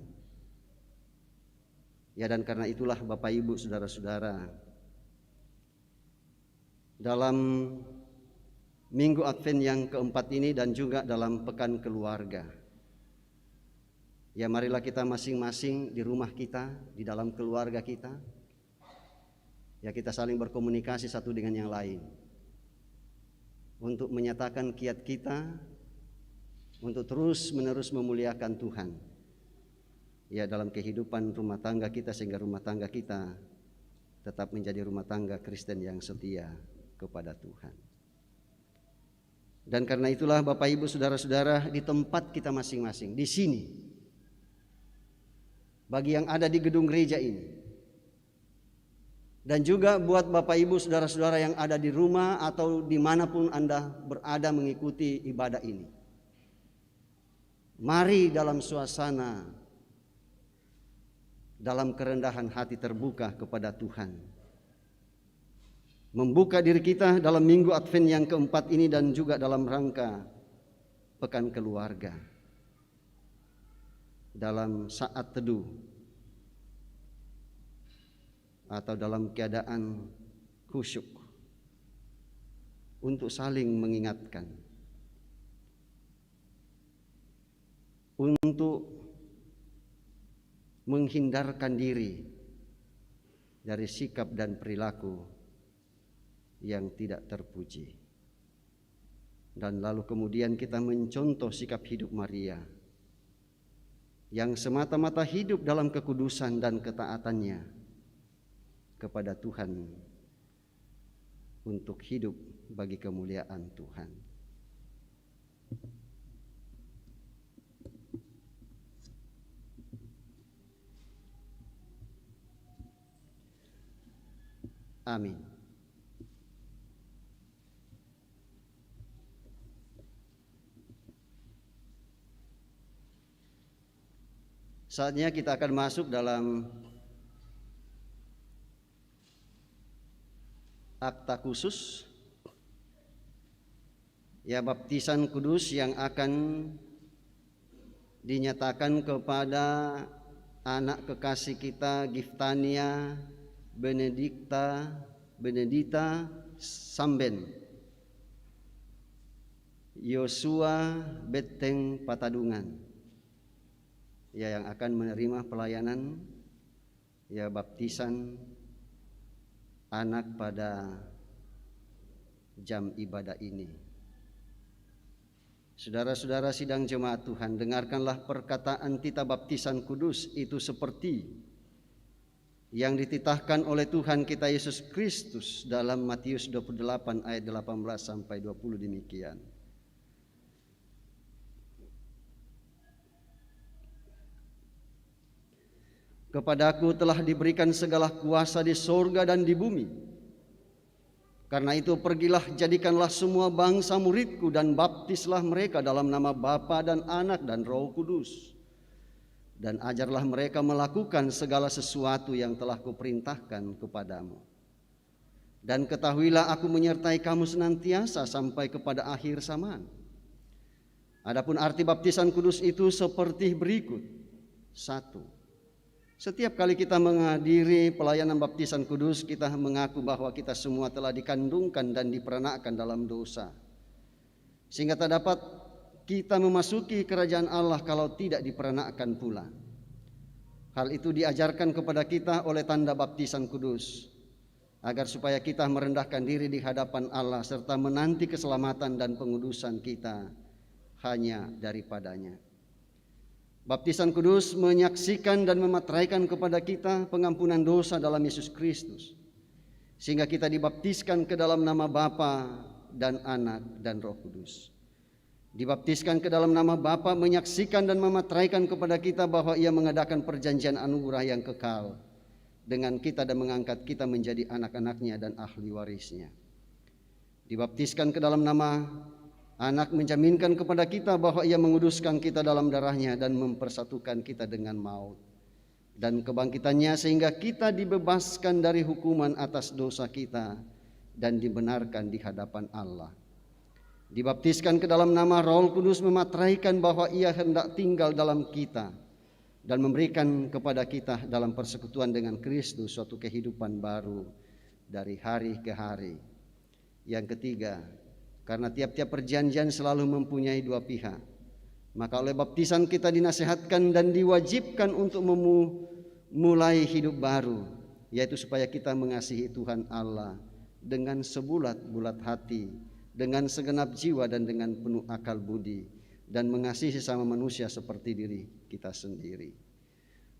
Ya, dan karena itulah Bapak, Ibu, Saudara-saudara, dalam Minggu Advent yang keempat ini dan juga dalam Pekan Keluarga, ya, marilah kita masing-masing di rumah kita, di dalam keluarga kita, ya, kita saling berkomunikasi satu dengan yang lain untuk menyatakan kiat kita untuk terus-menerus memuliakan Tuhan, ya, dalam kehidupan rumah tangga kita, sehingga rumah tangga kita tetap menjadi rumah tangga Kristen yang setia kepada Tuhan. Dan karena itulah Bapak, Ibu, Saudara-saudara, di tempat kita masing-masing, di sini, bagi yang ada di gedung gereja ini, dan juga buat Bapak, Ibu, Saudara-saudara yang ada di rumah atau dimanapun Anda berada mengikuti ibadah ini, mari dalam suasana, dalam kerendahan hati terbuka kepada Tuhan, membuka diri kita dalam Minggu Advent yang keempat ini dan juga dalam rangka Pekan Keluarga, dalam saat teduh atau dalam keadaan khusyuk untuk saling mengingatkan, untuk menghindarkan diri dari sikap dan perilaku yang tidak terpuji. Dan lalu kemudian kita mencontoh sikap hidup Maria yang semata-mata hidup dalam kekudusan dan ketaatannya kepada Tuhan untuk hidup bagi kemuliaan Tuhan. Amin. Saatnya kita akan masuk dalam akta khusus, ya, baptisan kudus yang akan dinyatakan kepada anak kekasih kita Giftania Benedita Samben, Yosua Beteng Patadungan, ya, yang akan menerima pelayanan ya baptisan anak pada jam ibadah ini. Saudara-saudara sidang jemaat Tuhan, dengarkanlah perkataan titah baptisan kudus itu seperti yang dititahkan oleh Tuhan kita Yesus Kristus dalam Matius 28 ayat 18 sampai 20 demikian. Kepadaku telah diberikan segala kuasa di sorga dan di bumi. Karena itu pergilah, jadikanlah semua bangsa muridku dan baptislah mereka dalam nama Bapa dan Anak dan Roh Kudus. Dan ajarlah mereka melakukan segala sesuatu yang telah kuperintahkan kepadamu. Dan ketahuilah aku menyertai kamu senantiasa sampai kepada akhir zaman. Adapun arti baptisan kudus itu seperti berikut. 1. Setiap kali kita menghadiri pelayanan baptisan kudus, kita mengaku bahwa kita semua telah dikandungkan dan diperanakkan dalam dosa, sehingga tak dapat kita memasuki kerajaan Allah kalau tidak diperanakkan pula. Hal itu diajarkan kepada kita oleh tanda baptisan kudus, agar supaya kita merendahkan diri di hadapan Allah serta menanti keselamatan dan pengudusan kita hanya daripadanya. Baptisan kudus menyaksikan dan memateraikan kepada kita pengampunan dosa dalam Yesus Kristus, sehingga kita dibaptiskan ke dalam nama Bapa dan Anak dan Roh Kudus. Dibaptiskan ke dalam nama Bapa menyaksikan dan memateraikan kepada kita bahwa Ia mengadakan perjanjian anugerah yang kekal dengan kita dan mengangkat kita menjadi anak-anaknya dan ahli warisnya. Dibaptiskan ke dalam nama Anak menjaminkan kepada kita bahwa Ia menguduskan kita dalam darahnya dan mempersatukan kita dengan maut dan kebangkitannya, sehingga kita dibebaskan dari hukuman atas dosa kita dan dibenarkan di hadapan Allah. Dibaptiskan ke dalam nama Roh Kudus memateraikan bahwa Ia hendak tinggal dalam kita dan memberikan kepada kita dalam persekutuan dengan Kristus suatu kehidupan baru dari hari ke hari. Yang ketiga, karena tiap-tiap perjanjian selalu mempunyai dua pihak, maka oleh baptisan kita dinasihatkan dan diwajibkan untuk memulai hidup baru, yaitu supaya kita mengasihi Tuhan Allah dengan sebulat-bulat hati, dengan segenap jiwa dan dengan penuh akal budi, dan mengasihi sesama manusia seperti diri kita sendiri.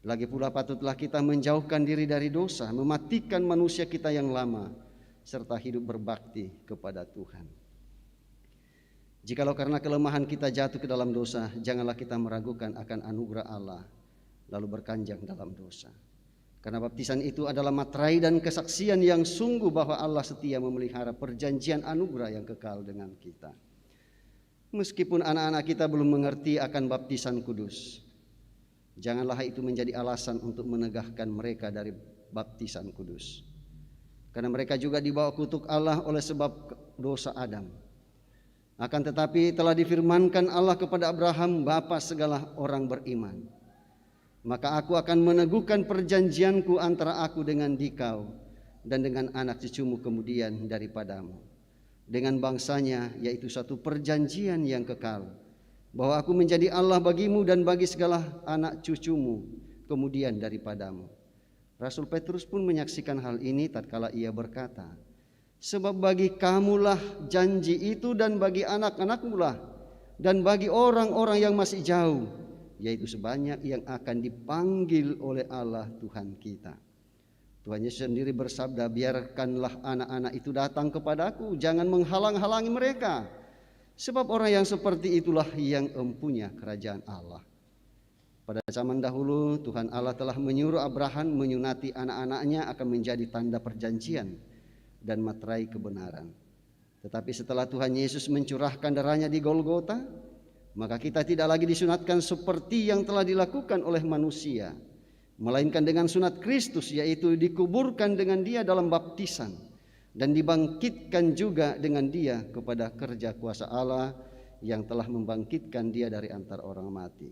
Lagi pula patutlah kita menjauhkan diri dari dosa, mematikan manusia kita yang lama, serta hidup berbakti kepada Tuhan. Jikalau karena kelemahan kita jatuh ke dalam dosa, janganlah kita meragukan akan anugerah Allah lalu berkanjang dalam dosa. Karena baptisan itu adalah materai dan kesaksian yang sungguh bahwa Allah setia memelihara perjanjian anugerah yang kekal dengan kita. Meskipun anak-anak kita belum mengerti akan baptisan kudus, janganlah itu menjadi alasan untuk menegahkan mereka dari baptisan kudus. Karena mereka juga dibawa kutuk Allah oleh sebab dosa Adam. Akan tetapi telah difirmankan Allah kepada Abraham, bapa segala orang beriman, maka aku akan meneguhkan perjanjianku antara aku dengan dikau dan dengan anak cucumu kemudian daripadamu, dengan bangsanya, yaitu satu perjanjian yang kekal, bahwa aku menjadi Allah bagimu dan bagi segala anak cucumu kemudian daripadamu. Rasul Petrus pun menyaksikan hal ini tatkala ia berkata, sebab bagi kamulah janji itu dan bagi anak-anakmulah dan bagi orang-orang yang masih jauh, yaitu sebanyak yang akan dipanggil oleh Allah Tuhan kita. Tuhan Yesus sendiri bersabda, biarkanlah anak-anak itu datang kepadaku, jangan menghalang-halangi mereka, sebab orang yang seperti itulah yang empunya kerajaan Allah. Pada zaman dahulu Tuhan Allah telah menyuruh Abraham menyunati anak-anaknya akan menjadi tanda perjanjian dan materai kebenaran. Tetapi setelah Tuhan Yesus mencurahkan darahnya di Golgota, maka kita tidak lagi disunatkan seperti yang telah dilakukan oleh manusia, melainkan dengan sunat Kristus, yaitu dikuburkan dengan Dia dalam baptisan dan dibangkitkan juga dengan Dia kepada kerja kuasa Allah yang telah membangkitkan Dia dari antara orang mati.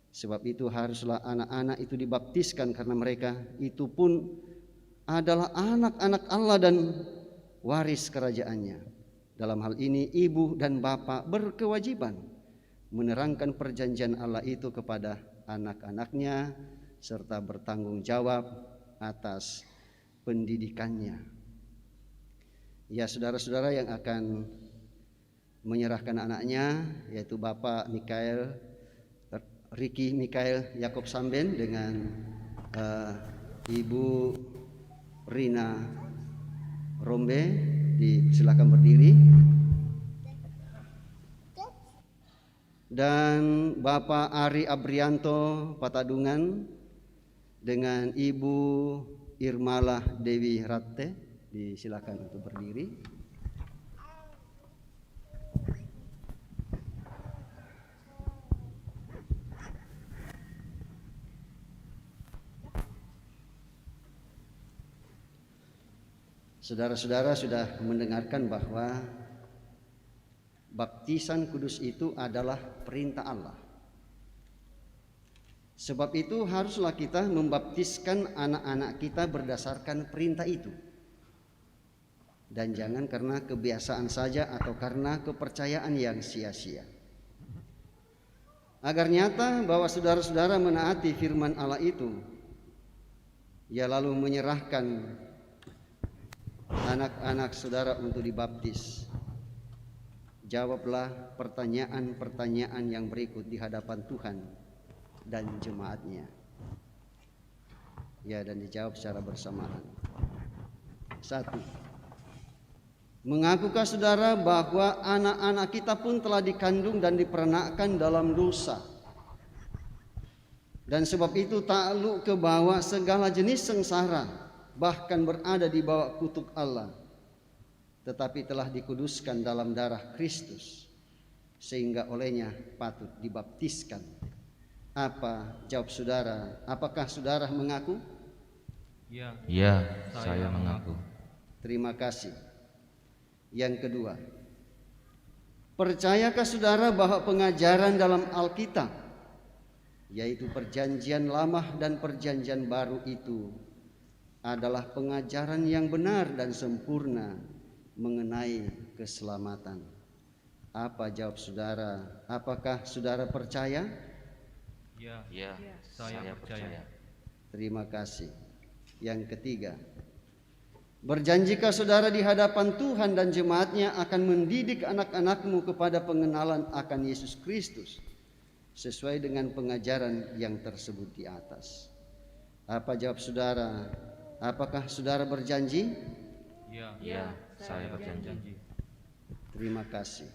Sebab itu haruslah anak-anak itu dibaptiskan karena mereka itu pun adalah anak-anak Allah dan waris kerajaannya. Dalam hal ini ibu dan bapak berkewajiban menerangkan perjanjian Allah itu kepada anak-anaknya serta bertanggung jawab atas pendidikannya. Ya, saudara-saudara yang akan menyerahkan anaknya yaitu Bapak Ricky Mikael Yakob Samben dengan Ibu Rina Rombe, silakan berdiri. Dan Bapak Ari Abrianto Patadungan dengan Ibu Irmalah Dewi Ratte, disilakan untuk berdiri. Saudara-saudara sudah mendengarkan bahwa baptisan kudus itu adalah perintah Allah. Sebab itu haruslah kita membaptiskan anak-anak kita berdasarkan perintah itu. Dan jangan karena kebiasaan saja atau karena kepercayaan yang sia-sia. Agar nyata bahwa saudara-saudara menaati firman Allah itu, ia lalu menyerahkan anak-anak saudara untuk dibaptis. Jawablah pertanyaan-pertanyaan yang berikut di hadapan Tuhan dan jemaatnya. Ya, dan dijawab secara bersamaan. 1. Mengakukah saudara bahwa anak-anak kita pun telah dikandung dan diperanakkan dalam dosa? Dan sebab itu takluk ke bawah segala jenis sengsara, bahkan berada di bawah kutuk Allah, tetapi telah dikuduskan dalam darah Kristus, sehingga olehnya patut dibaptiskan. Apa jawab saudara? Apakah saudara mengaku? Ya, saya mengaku. Terima kasih. Yang kedua, percayakah saudara bahwa pengajaran dalam Alkitab, yaitu perjanjian lama dan perjanjian baru itu, adalah pengajaran yang benar dan sempurna mengenai keselamatan? Apa jawab saudara? Apakah saudara percaya? Ya, saya percaya. Terima kasih. Yang ketiga, berjanjikah saudara di hadapan Tuhan dan jemaatnya akan mendidik anak-anakmu kepada pengenalan akan Yesus Kristus sesuai dengan pengajaran yang tersebut di atas? Apa jawab saudara? Apakah saudara berjanji? Ya, saya berjanji. Terima kasih.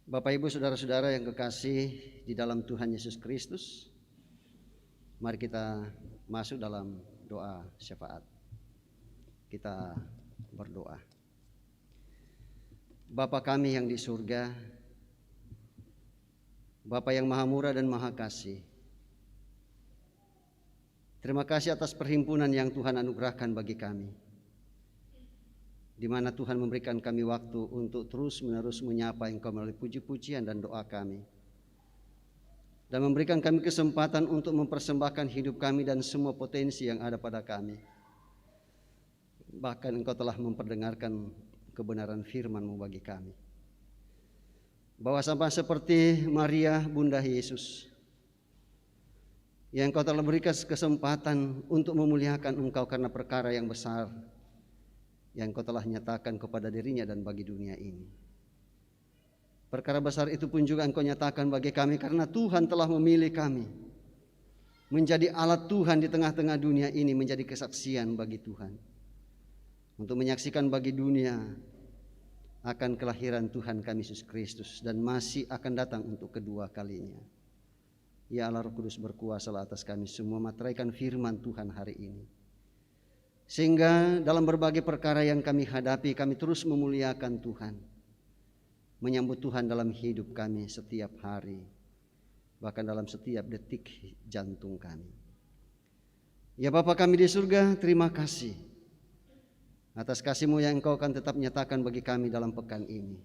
Bapak Ibu saudara-saudara yang kekasih di dalam Tuhan Yesus Kristus, mari kita masuk dalam doa syafaat. Kita berdoa. Bapa kami yang di surga, Bapa yang maha murah dan maha kasih, terima kasih atas perhimpunan yang Tuhan anugerahkan bagi kami, di mana Tuhan memberikan kami waktu untuk terus-menerus menyapa Engkau melalui puji-pujian dan doa kami, dan memberikan kami kesempatan untuk mempersembahkan hidup kami dan semua potensi yang ada pada kami. Bahkan Engkau telah memperdengarkan kebenaran firman-Mu bagi kami, bahwa sama seperti Maria Bunda Yesus, yang Engkau telah berikan kesempatan untuk memuliakan Engkau karena perkara yang besar yang Engkau telah nyatakan kepada dirinya dan bagi dunia ini. Perkara besar itu pun juga Engkau nyatakan bagi kami karena Tuhan telah memilih kami menjadi alat Tuhan di tengah-tengah dunia ini, menjadi kesaksian bagi Tuhan, untuk menyaksikan bagi dunia akan kelahiran Tuhan kami Yesus Kristus, dan masih akan datang untuk kedua kalinya. Ya Allah Roh Kudus, berkuasalah atas kami semua, materaikan firman Tuhan hari ini, sehingga dalam berbagai perkara yang kami hadapi, kami terus memuliakan Tuhan, menyambut Tuhan dalam hidup kami setiap hari, bahkan dalam setiap detik jantung kami. Ya Bapa kami di surga, terima kasih atas kasih-Mu yang Engkau akan tetap nyatakan bagi kami dalam pekan ini,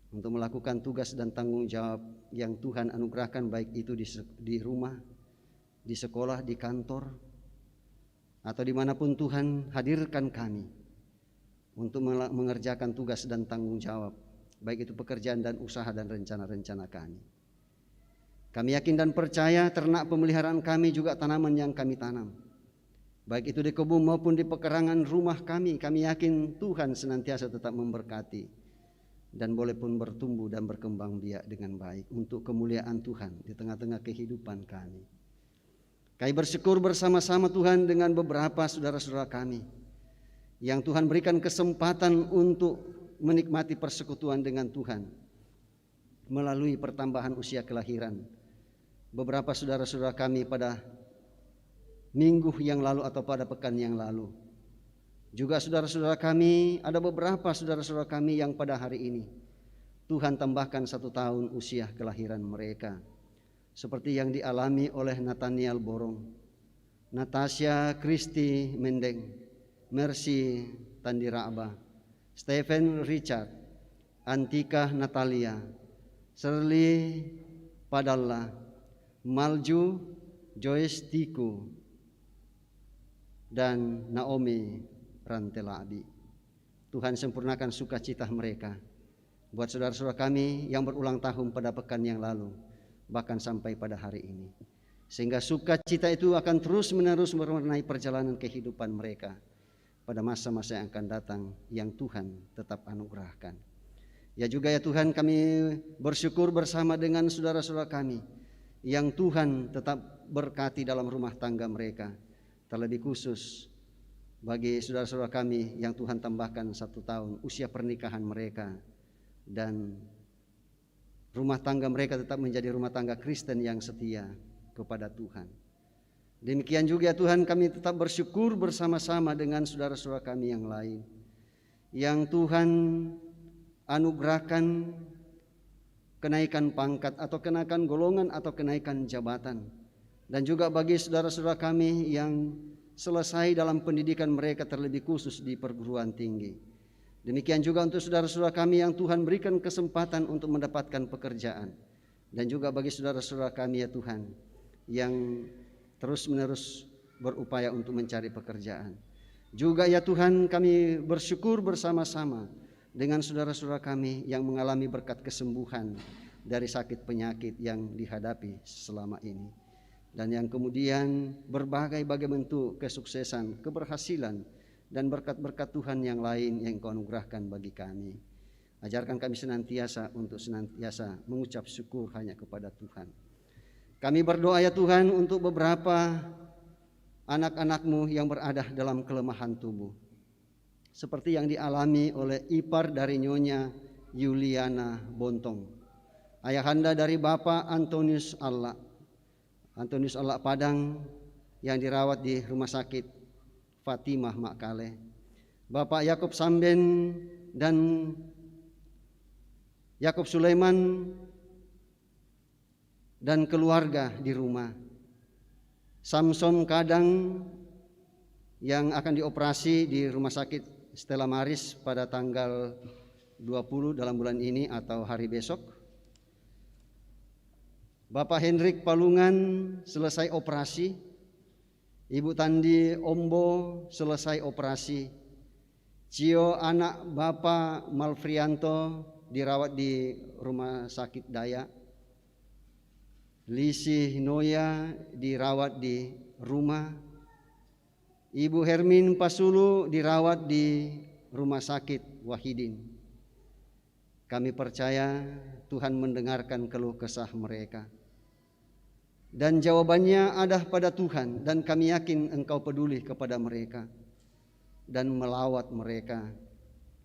untuk melakukan tugas dan tanggung jawab yang Tuhan anugerahkan, baik itu di rumah, di sekolah, di kantor, atau dimanapun Tuhan hadirkan kami untuk mengerjakan tugas dan tanggung jawab, baik itu pekerjaan dan usaha dan rencana-rencana kami. Kami yakin dan percaya ternak pemeliharaan kami juga tanaman yang kami tanam, baik itu di kebun maupun di pekarangan rumah kami. Kami yakin Tuhan senantiasa tetap memberkati dan boleh pun bertumbuh dan berkembang biak dengan baik untuk kemuliaan Tuhan di tengah-tengah kehidupan kami. Kami bersyukur bersama-sama Tuhan dengan beberapa saudara-saudara kami yang Tuhan berikan kesempatan untuk menikmati persekutuan dengan Tuhan melalui pertambahan usia kelahiran. Beberapa saudara-saudara kami pada minggu yang lalu atau pada pekan yang lalu. Juga saudara-saudara kami, ada beberapa saudara-saudara kami yang pada hari ini Tuhan tambahkan 1 tahun usia kelahiran mereka, seperti yang dialami oleh Nathaniel Borong, Natasha Kristi Mendeng, Mercy Tandiraba, Stephen Richard, Antika Natalia, Shirley Padalla, Malju Joyce Tiku, dan Naomi Rantela Abi. Tuhan sempurnakan sukacita mereka. Buat saudara-saudara kami yang berulang tahun pada pekan yang lalu, bahkan sampai pada hari ini, sehingga sukacita itu akan terus-menerus mewarnai perjalanan kehidupan mereka pada masa-masa yang akan datang, yang Tuhan tetap anugerahkan. Ya juga ya Tuhan, kami bersyukur bersama dengan saudara-saudara kami yang Tuhan tetap berkati dalam rumah tangga mereka, terlebih khusus bagi saudara-saudara kami yang Tuhan tambahkan 1 tahun usia pernikahan mereka, dan rumah tangga mereka tetap menjadi rumah tangga Kristen yang setia kepada Tuhan. Demikian juga Tuhan, kami tetap bersyukur bersama-sama dengan saudara-saudara kami yang lain yang Tuhan anugerahkan kenaikan pangkat atau kenaikan golongan atau kenaikan jabatan, dan juga bagi saudara-saudara kami yang selesai dalam pendidikan mereka, terlebih khusus di perguruan tinggi. Demikian juga untuk saudara-saudara kami yang Tuhan berikan kesempatan untuk mendapatkan pekerjaan, dan juga bagi saudara-saudara kami ya Tuhan yang terus-menerus berupaya untuk mencari pekerjaan. Juga ya Tuhan, kami bersyukur bersama-sama dengan saudara-saudara kami yang mengalami berkat kesembuhan dari sakit penyakit yang dihadapi selama ini, dan yang kemudian berbagai bentuk kesuksesan, keberhasilan, dan berkat-berkat Tuhan yang lain yang Kau anugerahkan bagi kami. Ajarkan kami senantiasa untuk senantiasa mengucap syukur hanya kepada Tuhan. Kami berdoa ya Tuhan untuk beberapa anak-anak-Mu yang berada dalam kelemahan tubuh, seperti yang dialami oleh ipar dari Nyonya Yuliana Bontong. ayahanda dari Bapak Antonius Allah Padang yang dirawat di Rumah Sakit Fatimah Makkale, Bapak Yakob Samben dan Yakob Sulaiman dan keluarga di rumah, Samson Kadang yang akan dioperasi di Rumah Sakit Stella Maris pada tanggal 20 dalam bulan ini atau hari besok, Bapak Hendrik Palungan selesai operasi, Ibu Tandi Ombo selesai operasi, Cio anak Bapak Malfrianto dirawat di Rumah Sakit Dayak, Lisi Noya dirawat di rumah, Ibu Hermin Pasulu dirawat di Rumah Sakit Wahidin. Kami percaya Tuhan mendengarkan keluh kesah mereka, dan jawabannya ada pada Tuhan, dan kami yakin Engkau peduli kepada mereka dan melawat mereka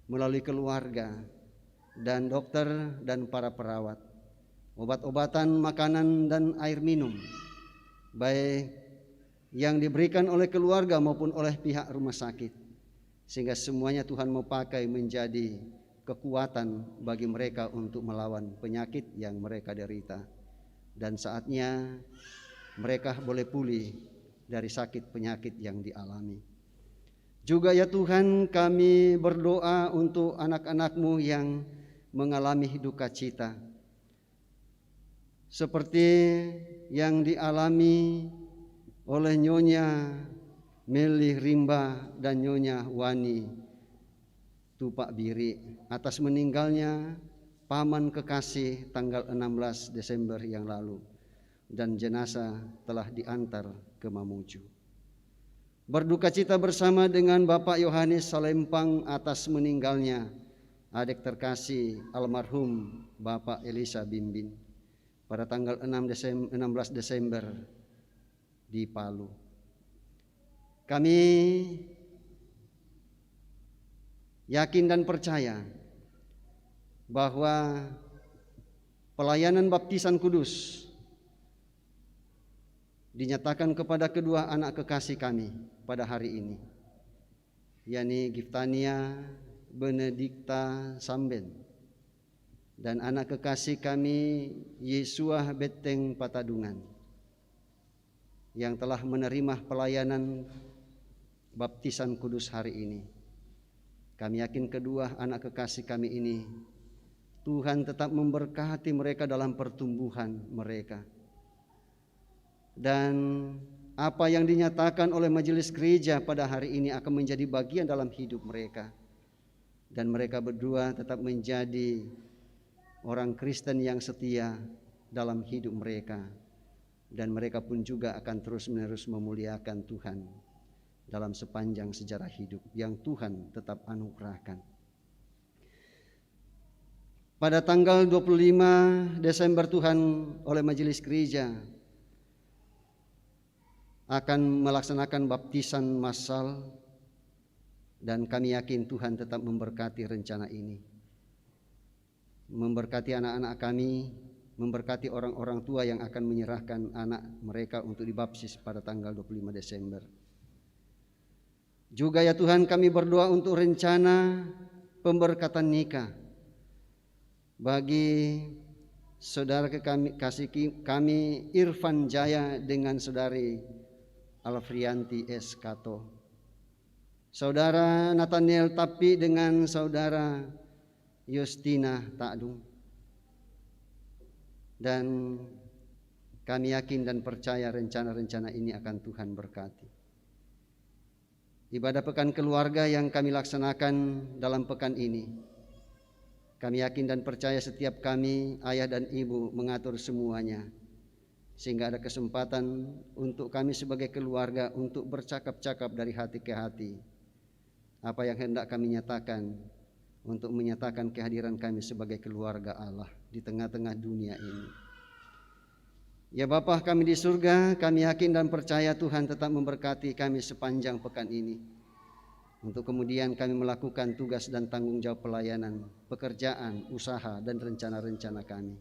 melalui keluarga dan dokter dan para perawat, obat-obatan, makanan dan air minum, baik yang diberikan oleh keluarga maupun oleh pihak rumah sakit, sehingga semuanya Tuhan mau pakai menjadi kekuatan bagi mereka untuk melawan penyakit yang mereka derita, dan saatnya mereka boleh pulih dari sakit penyakit yang dialami. Juga ya Tuhan, kami berdoa untuk anak-anak-Mu yang mengalami duka cita seperti yang dialami oleh Nyonya Meli Rimba dan Nyonya Wani Tupak Biri atas meninggalnya paman kekasih tanggal 16 Desember yang lalu, dan jenazah telah diantar ke Mamuju. Berduka cita bersama dengan Bapak Yohanes Salempang atas meninggalnya adik terkasih almarhum Bapak Elisa Bimbin pada tanggal 16 Desember di Palu. Kami yakin dan percaya bahwa pelayanan baptisan kudus dinyatakan kepada kedua anak kekasih kami pada hari ini, yakni Giftania Benedikta Samben dan anak kekasih kami Yesua Beteng Patadungan, yang telah menerima pelayanan baptisan kudus hari ini. Kami yakin kedua anak kekasih kami ini, Tuhan tetap memberkati mereka dalam pertumbuhan mereka. Dan apa yang dinyatakan oleh majelis gereja pada hari ini akan menjadi bagian dalam hidup mereka. Dan mereka berdua tetap menjadi orang Kristen yang setia dalam hidup mereka. Dan mereka pun juga akan terus-menerus memuliakan Tuhan dalam sepanjang sejarah hidup yang Tuhan tetap anugerahkan. Pada tanggal 25 Desember Tuhan oleh majelis gereja akan melaksanakan baptisan massal, dan kami yakin Tuhan tetap memberkati rencana ini, memberkati anak-anak kami, memberkati orang-orang tua yang akan menyerahkan anak mereka untuk dibaptis pada tanggal 25 Desember. Juga ya Tuhan, kami berdoa untuk rencana pemberkatan nikah bagi saudara kasih kami Irfan Jaya dengan saudari Alfrianti S. Kato, saudara Nathaniel Tapi dengan saudara Yustina Takdung. Dan kami yakin dan percaya rencana-rencana ini akan Tuhan berkati. Ibadah pekan keluarga yang kami laksanakan dalam pekan ini, kami yakin dan percaya setiap kami, ayah dan ibu, mengatur semuanya, sehingga ada kesempatan untuk kami sebagai keluarga untuk bercakap-cakap dari hati ke hati apa yang hendak kami nyatakan, untuk menyatakan kehadiran kami sebagai keluarga Allah di tengah-tengah dunia ini. Ya Bapa kami di surga, kami yakin dan percaya Tuhan tetap memberkati kami sepanjang pekan ini, untuk kemudian kami melakukan tugas dan tanggung jawab pelayanan, pekerjaan, usaha, dan rencana-rencana kami.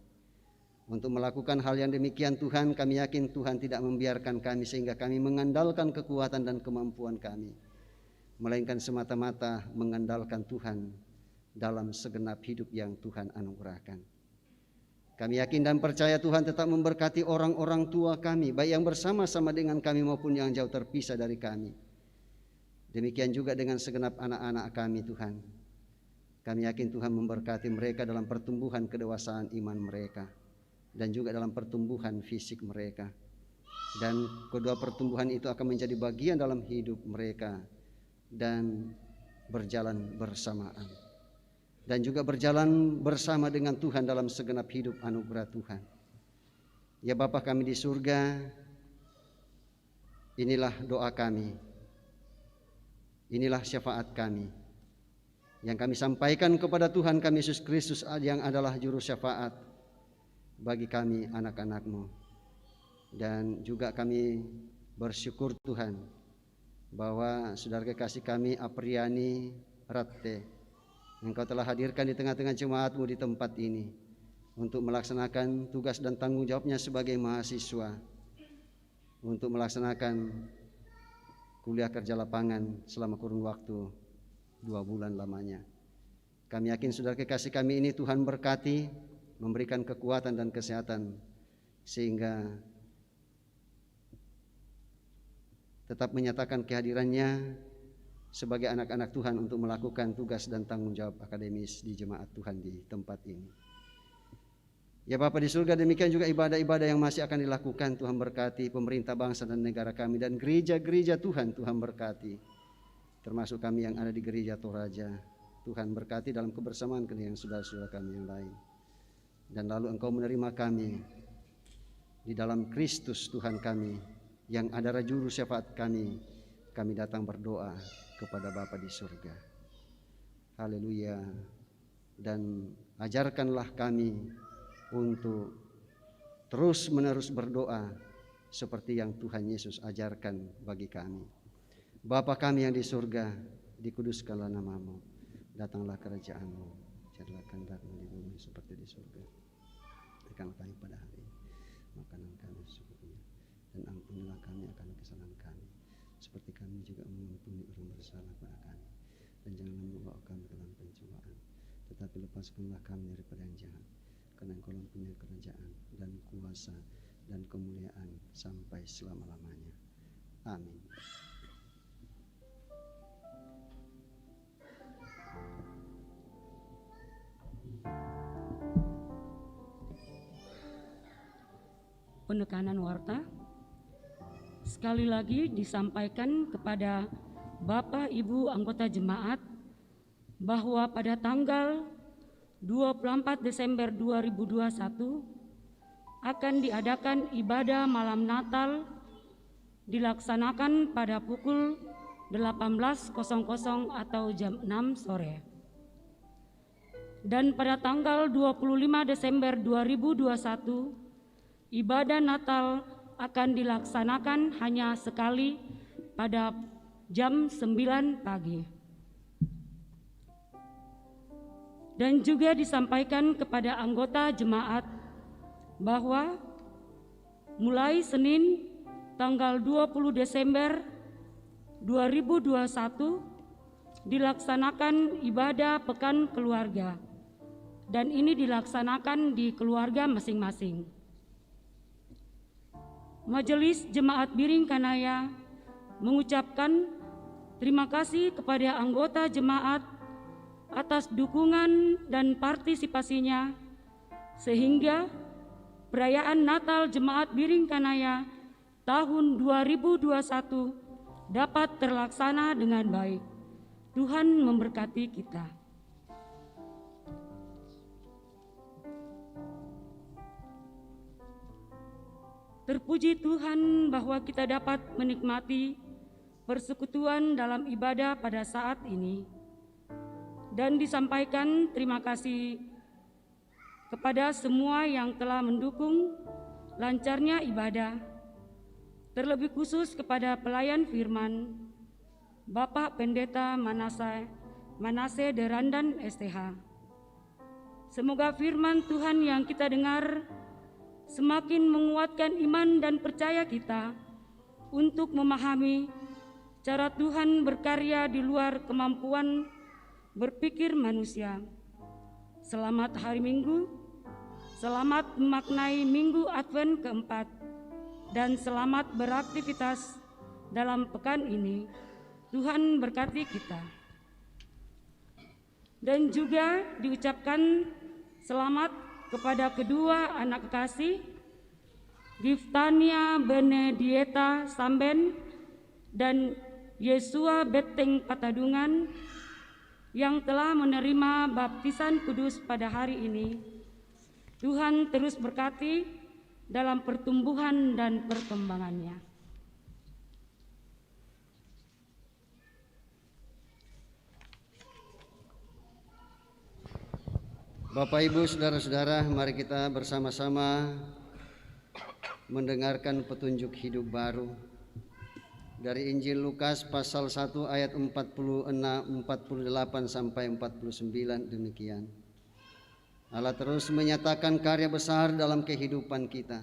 Untuk melakukan hal yang demikian Tuhan, kami yakin Tuhan tidak membiarkan kami sehingga kami mengandalkan kekuatan dan kemampuan kami, melainkan semata-mata mengandalkan Tuhan dalam segenap hidup yang Tuhan anugerahkan. Kami yakin dan percaya Tuhan tetap memberkati orang-orang tua kami, baik yang bersama-sama dengan kami maupun yang jauh terpisah dari kami. Demikian juga dengan segenap anak-anak kami Tuhan. Kami yakin Tuhan memberkati mereka dalam pertumbuhan kedewasaan iman mereka, dan juga dalam pertumbuhan fisik mereka. Dan kedua pertumbuhan itu akan menjadi bagian dalam hidup mereka dan berjalan bersamaan. Dan juga berjalan bersama dengan Tuhan dalam segenap hidup anugerah Tuhan. Ya Bapa kami di surga, inilah doa kami, inilah syafaat kami yang kami sampaikan kepada Tuhan kami Yesus Kristus yang adalah juru syafaat bagi kami anak-anak-Mu. Dan juga kami bersyukur Tuhan bahwa saudara kekasih kami Apriani Ratte, Engkau telah hadirkan di tengah-tengah jemaat-Mu di tempat ini untuk melaksanakan tugas dan tanggung jawabnya sebagai mahasiswa, untuk melaksanakan kuliah kerja lapangan selama kurun waktu 2 bulan lamanya. Kami yakin saudara kekasih kami ini Tuhan berkati, memberikan kekuatan dan kesehatan, sehingga tetap menyatakan kehadirannya sebagai anak-anak Tuhan untuk melakukan tugas dan tanggung jawab akademis di jemaat Tuhan di tempat ini. Ya Bapa di surga, demikian juga ibadah-ibadah yang masih akan dilakukan. Tuhan berkati pemerintah bangsa dan negara kami dan gereja-gereja Tuhan berkati, termasuk kami yang ada di gereja Toraja. Tuhan berkati dalam kebersamaan dengan saudara-saudara kami yang lain. Dan lalu Engkau menerima kami di dalam Kristus Tuhan kami yang adalah juru syafaat kami. Kami datang berdoa kepada Bapa di surga. Haleluya. Dan ajarkanlah kami untuk terus-menerus berdoa seperti yang Tuhan Yesus ajarkan bagi kami. Bapa kami yang di surga, dikuduskanlah nama-Mu, datanglah kerajaan-Mu, jadilah kehendak-Mu di bumi seperti di surga. Berikanlah kami pada hari ini makanan kami secukupnya, dan ampunilah kami akan kesalahan kami, seperti kami juga mengampuni orang bersalah kepada kami. Dan janganlah membawa kami ke dalam pencobaan, tetapi lepaskanlah kami daripada yang jahat, karena Engkau mempunyai kerajaan dan kuasa dan kemuliaan sampai selama-lamanya. Amin. Penekanan warta sekali lagi disampaikan kepada Bapak Ibu anggota jemaat bahwa pada tanggal 24 Desember 2021 akan diadakan ibadah malam Natal dilaksanakan pada pukul 18.00 atau jam 6 sore. Dan pada tanggal 25 Desember 2021 ibadah Natal akan dilaksanakan hanya sekali pada jam 9 pagi. Dan juga disampaikan kepada anggota jemaat bahwa mulai Senin tanggal 20 Desember 2021 dilaksanakan ibadah pekan keluarga, dan ini dilaksanakan di keluarga masing-masing. Majelis Jemaat Biring Kanaya mengucapkan terima kasih kepada anggota jemaat atas dukungan dan partisipasinya, sehingga perayaan Natal Jemaat Biring Kanaya tahun 2021 dapat terlaksana dengan baik. Tuhan memberkati kita. Terpuji Tuhan bahwa kita dapat menikmati persekutuan dalam ibadah pada saat ini. Dan disampaikan terima kasih kepada semua yang telah mendukung lancarnya ibadah. Terlebih khusus kepada pelayan firman, Bapak Pendeta Manase Derandan STH. Semoga firman Tuhan yang kita dengar semakin menguatkan iman dan percaya kita untuk memahami cara Tuhan berkarya di luar kemampuan berpikir manusia. Selamat hari Minggu, selamat memaknai Minggu Advent keempat, dan selamat beraktivitas dalam pekan ini. Tuhan berkati kita. Dan juga diucapkan selamat kepada kedua anak kekasih, Giftania Benedieta Samben dan Yesua Beteng Patadungan, yang telah menerima baptisan kudus pada hari ini. Tuhan terus berkati dalam pertumbuhan dan perkembangannya. Bapak, Ibu, saudara-saudara, mari kita bersama-sama mendengarkan petunjuk hidup baru dari Injil Lukas pasal 1 ayat 46, 48 sampai 49 demikian. Allah terus menyatakan karya besar dalam kehidupan kita.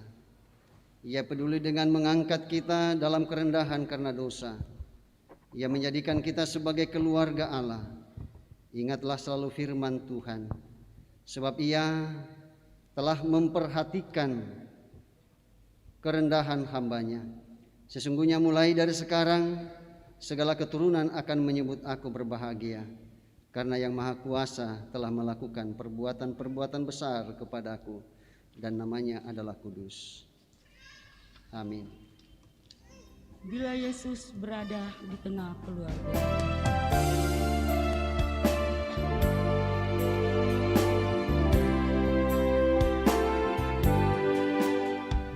Ia peduli dengan mengangkat kita dalam kerendahan karena dosa. Ia menjadikan kita sebagai keluarga Allah. Ingatlah selalu firman Tuhan, sebab Ia telah memperhatikan kerendahan hamba-Nya. Sesungguhnya mulai dari sekarang segala keturunan akan menyebut aku berbahagia, karena Yang Maha Kuasa telah melakukan perbuatan-perbuatan besar kepadaku, dan namanya adalah kudus. Amin. Bila Yesus berada di tengah keluarga.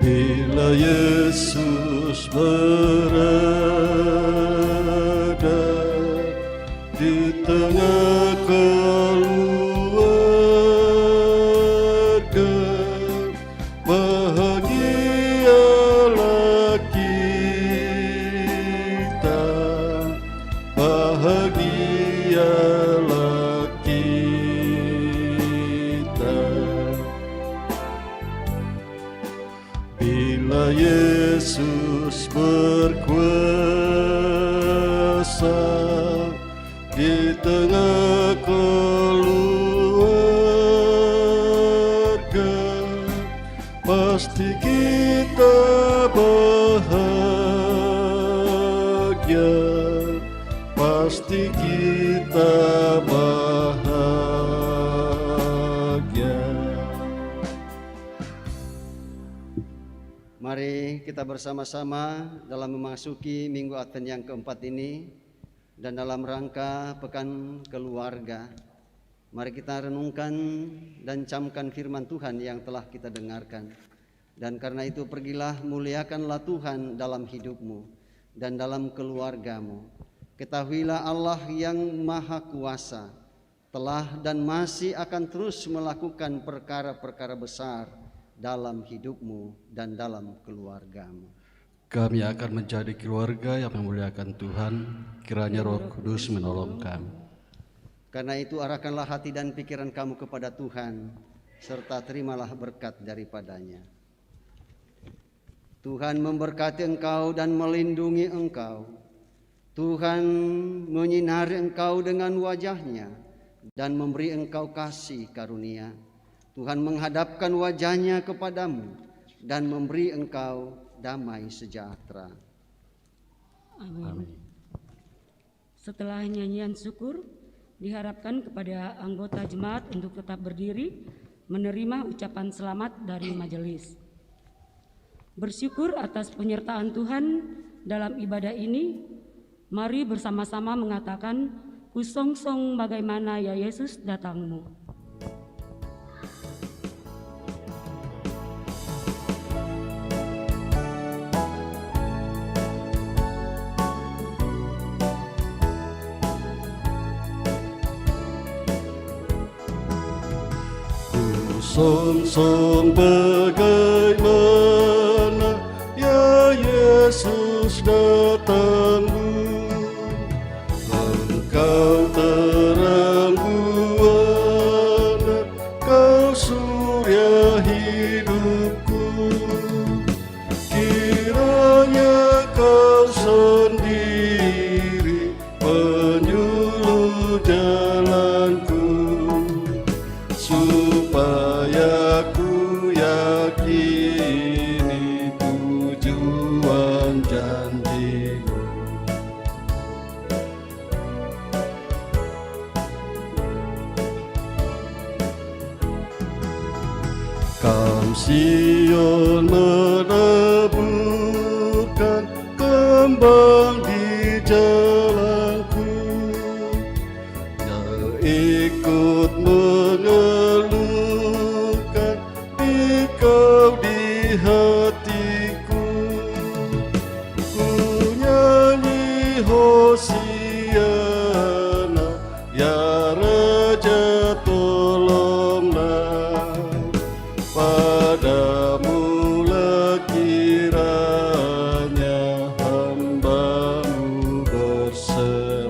Bila Yesus berada di tengah keluarga, bahagialah kita, bahagialah kita. Bila Yesus berkuasa di tengah keluarga, pasti kita bahagia, pasti kita bahagia. Mari kita bersama-sama dalam memasuki Minggu Advent yang keempat ini, dan dalam rangka Pekan Keluarga, mari kita renungkan dan camkan firman Tuhan yang telah kita dengarkan. Dan karena itu pergilah, muliakanlah Tuhan dalam hidupmu dan dalam keluargamu. Ketahuilah Allah yang Maha Kuasa telah dan masih akan terus melakukan perkara-perkara besar dalam hidupmu dan dalam keluargamu. Kami akan menjadi keluarga yang memuliakan Tuhan, kiranya Roh Kudus menolong kami. Karena itu arahkanlah hati dan pikiran kamu kepada Tuhan, serta terimalah berkat daripadanya. Tuhan memberkati engkau dan melindungi engkau. Tuhan menyinari engkau dengan wajah-Nya dan memberi engkau kasih karunia. Tuhan menghadapkan wajah-Nya kepadamu dan memberi engkau damai sejahtera. Amin. Setelah nyanyian syukur, diharapkan kepada anggota jemaat untuk tetap berdiri menerima ucapan selamat dari majelis. Bersyukur atas penyertaan Tuhan dalam ibadah ini, mari bersama-sama mengatakan, "Kusongsong bagaimana ya Yesus datangmu." Song-song bagaimana ya Yesus datangmu, Engkau terang buana, Kau surya hidupku. Sion meneburkan kembang di jalanku, yang ikut mengeluhkan Engkau di hatiku. Ku nyanyi Hosiana, ya Raja tolonglah, padamulah kiranya hamba-Mu berserah.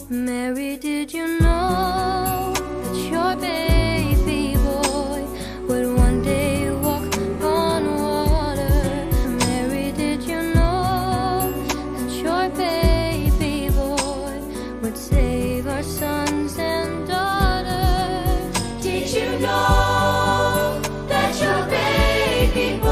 Mary, did you know that your baby boy would one day walk on water? Mary, did you know that your baby boy would save our sons and daughters? Did you know that your baby boy